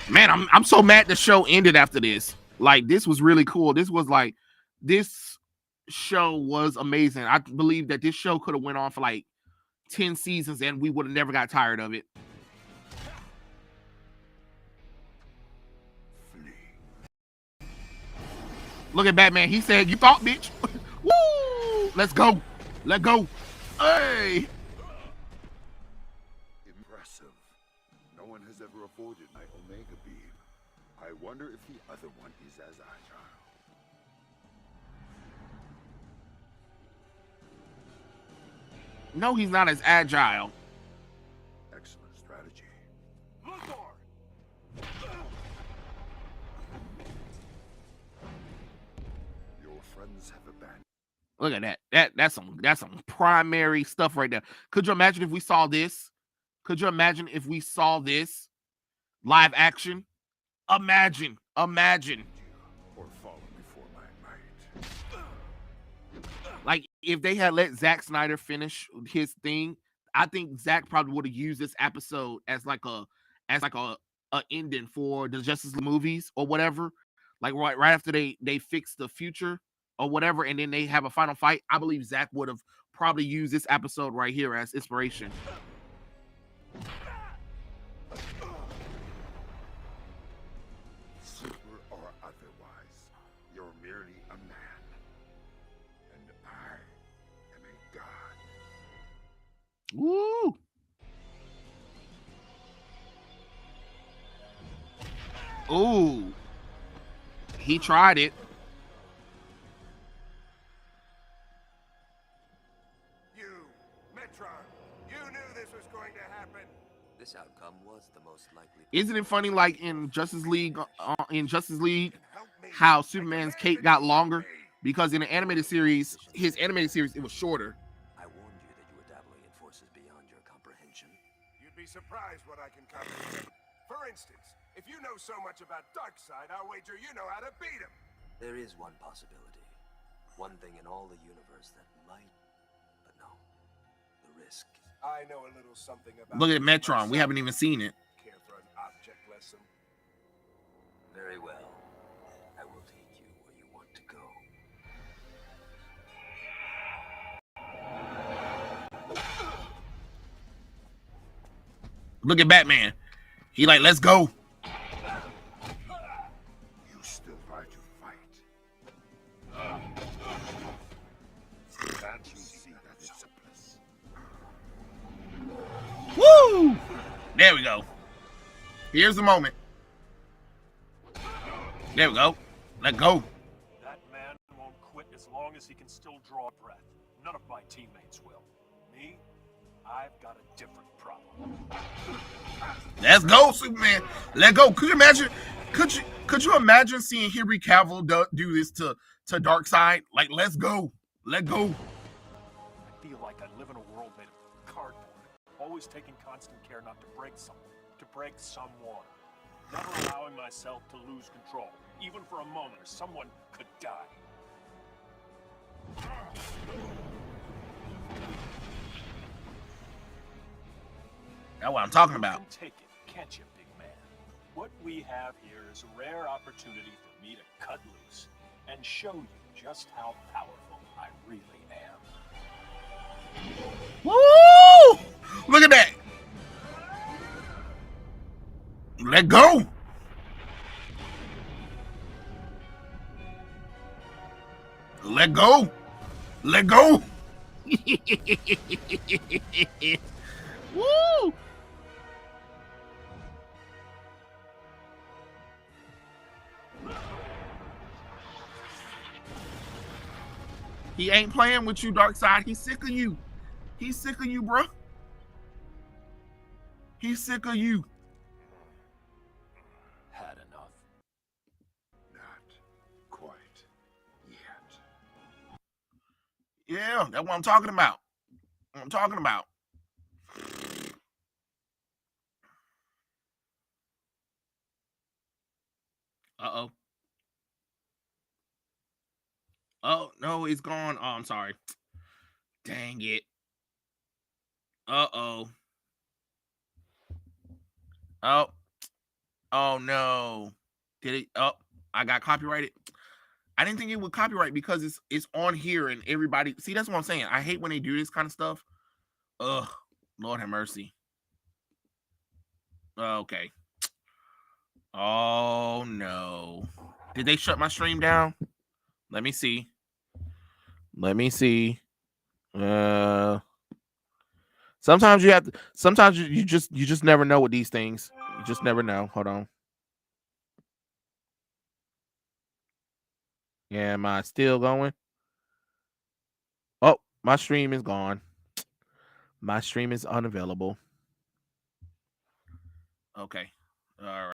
Man, I'm so mad the show ended after this. Like, this was really cool. This show was amazing. I believe that this show could have went on for like 10 seasons and we would have never got tired of it. Look at Batman. He said, "You thought, bitch." Woo! Let's go. Let go. Hey. Impressive. No one has ever avoided my Omega beam. I wonder if the other one is as agile. No, he's not as agile. Excellent strategy. Your friends have abandoned. Look at that. That's some primary stuff right there. Could you imagine if we saw this? Could you imagine if we saw this live action? Imagine. Or follow before my might. Like if they had let Zack Snyder finish his thing, I think Zack probably would have used this episode as like a ending for the Justice League movies or whatever. Like right after they fix the future or whatever, and then they have a final fight. I believe Zack would have probably used this episode right here as inspiration. Super or otherwise, you're merely a man, and I am a god. Woo! Ooh. He tried it. You, Metron, you knew this was going to happen. This outcome was the most likely. Isn't it funny, like in Justice League, Help me. how Superman's cape got longer? Because in the animated series, his animated series, it was shorter. I warned you that you were dabbling in forces beyond your comprehension. You'd be surprised what I can comprehend. For instance, if you know so much about Darkseid, I'll wager you know how to beat him. There is one possibility. One thing in all the universe that might, but no. The risk. I know a little something about. Look at it Metron. We myself. haven't even seen it. Care for an object lesson? Very well. I will take you where you want to go. Look at Batman. He like, let's go. You still try to fight. Can't you see that it's hopeless? Woo! There we go. Here's the moment. There we go. Let go. That man won't quit as long as he can still draw breath. None of my teammates will. Me, I've got a different problem. Let's go, Superman. Let go. Could you imagine? Could you imagine seeing Henry Cavill do this to Darkseid? Like, let's go. Let go. I feel like I live in a world made of cardboard, always taking constant care not to break something, to break someone. Never allowing myself to lose control, even for a moment, or someone could die. That's what I'm talking You about. can take it, can't you, big man? What we have here is a rare opportunity for me to cut loose and show you just how powerful I really am. Woo! Look at that. Let go. Let go. Let go. Woo! He ain't playing with you, Darkseid. He's sick of you. He's sick of you, bro. He's sick of you. Had enough. Not quite yet. Yeah, that's what I'm talking about. What I'm talking about. Uh-oh. Oh, no, it's gone. Oh, I'm sorry. Dang it. Uh-oh. Oh. Oh, no. Did it? Oh, I got copyrighted. I didn't think it would copyright because it's on here and everybody. See, that's what I'm saying. I hate when they do this kind of stuff. Ugh. Lord have mercy. Okay. Oh, no. Did they shut my stream down? Let me see. Let me see. Sometimes you have to. Sometimes you just never know with these things. You just never know. Hold on. Yeah, am I still going? Oh, my stream is gone. My stream is unavailable. Okay. All right.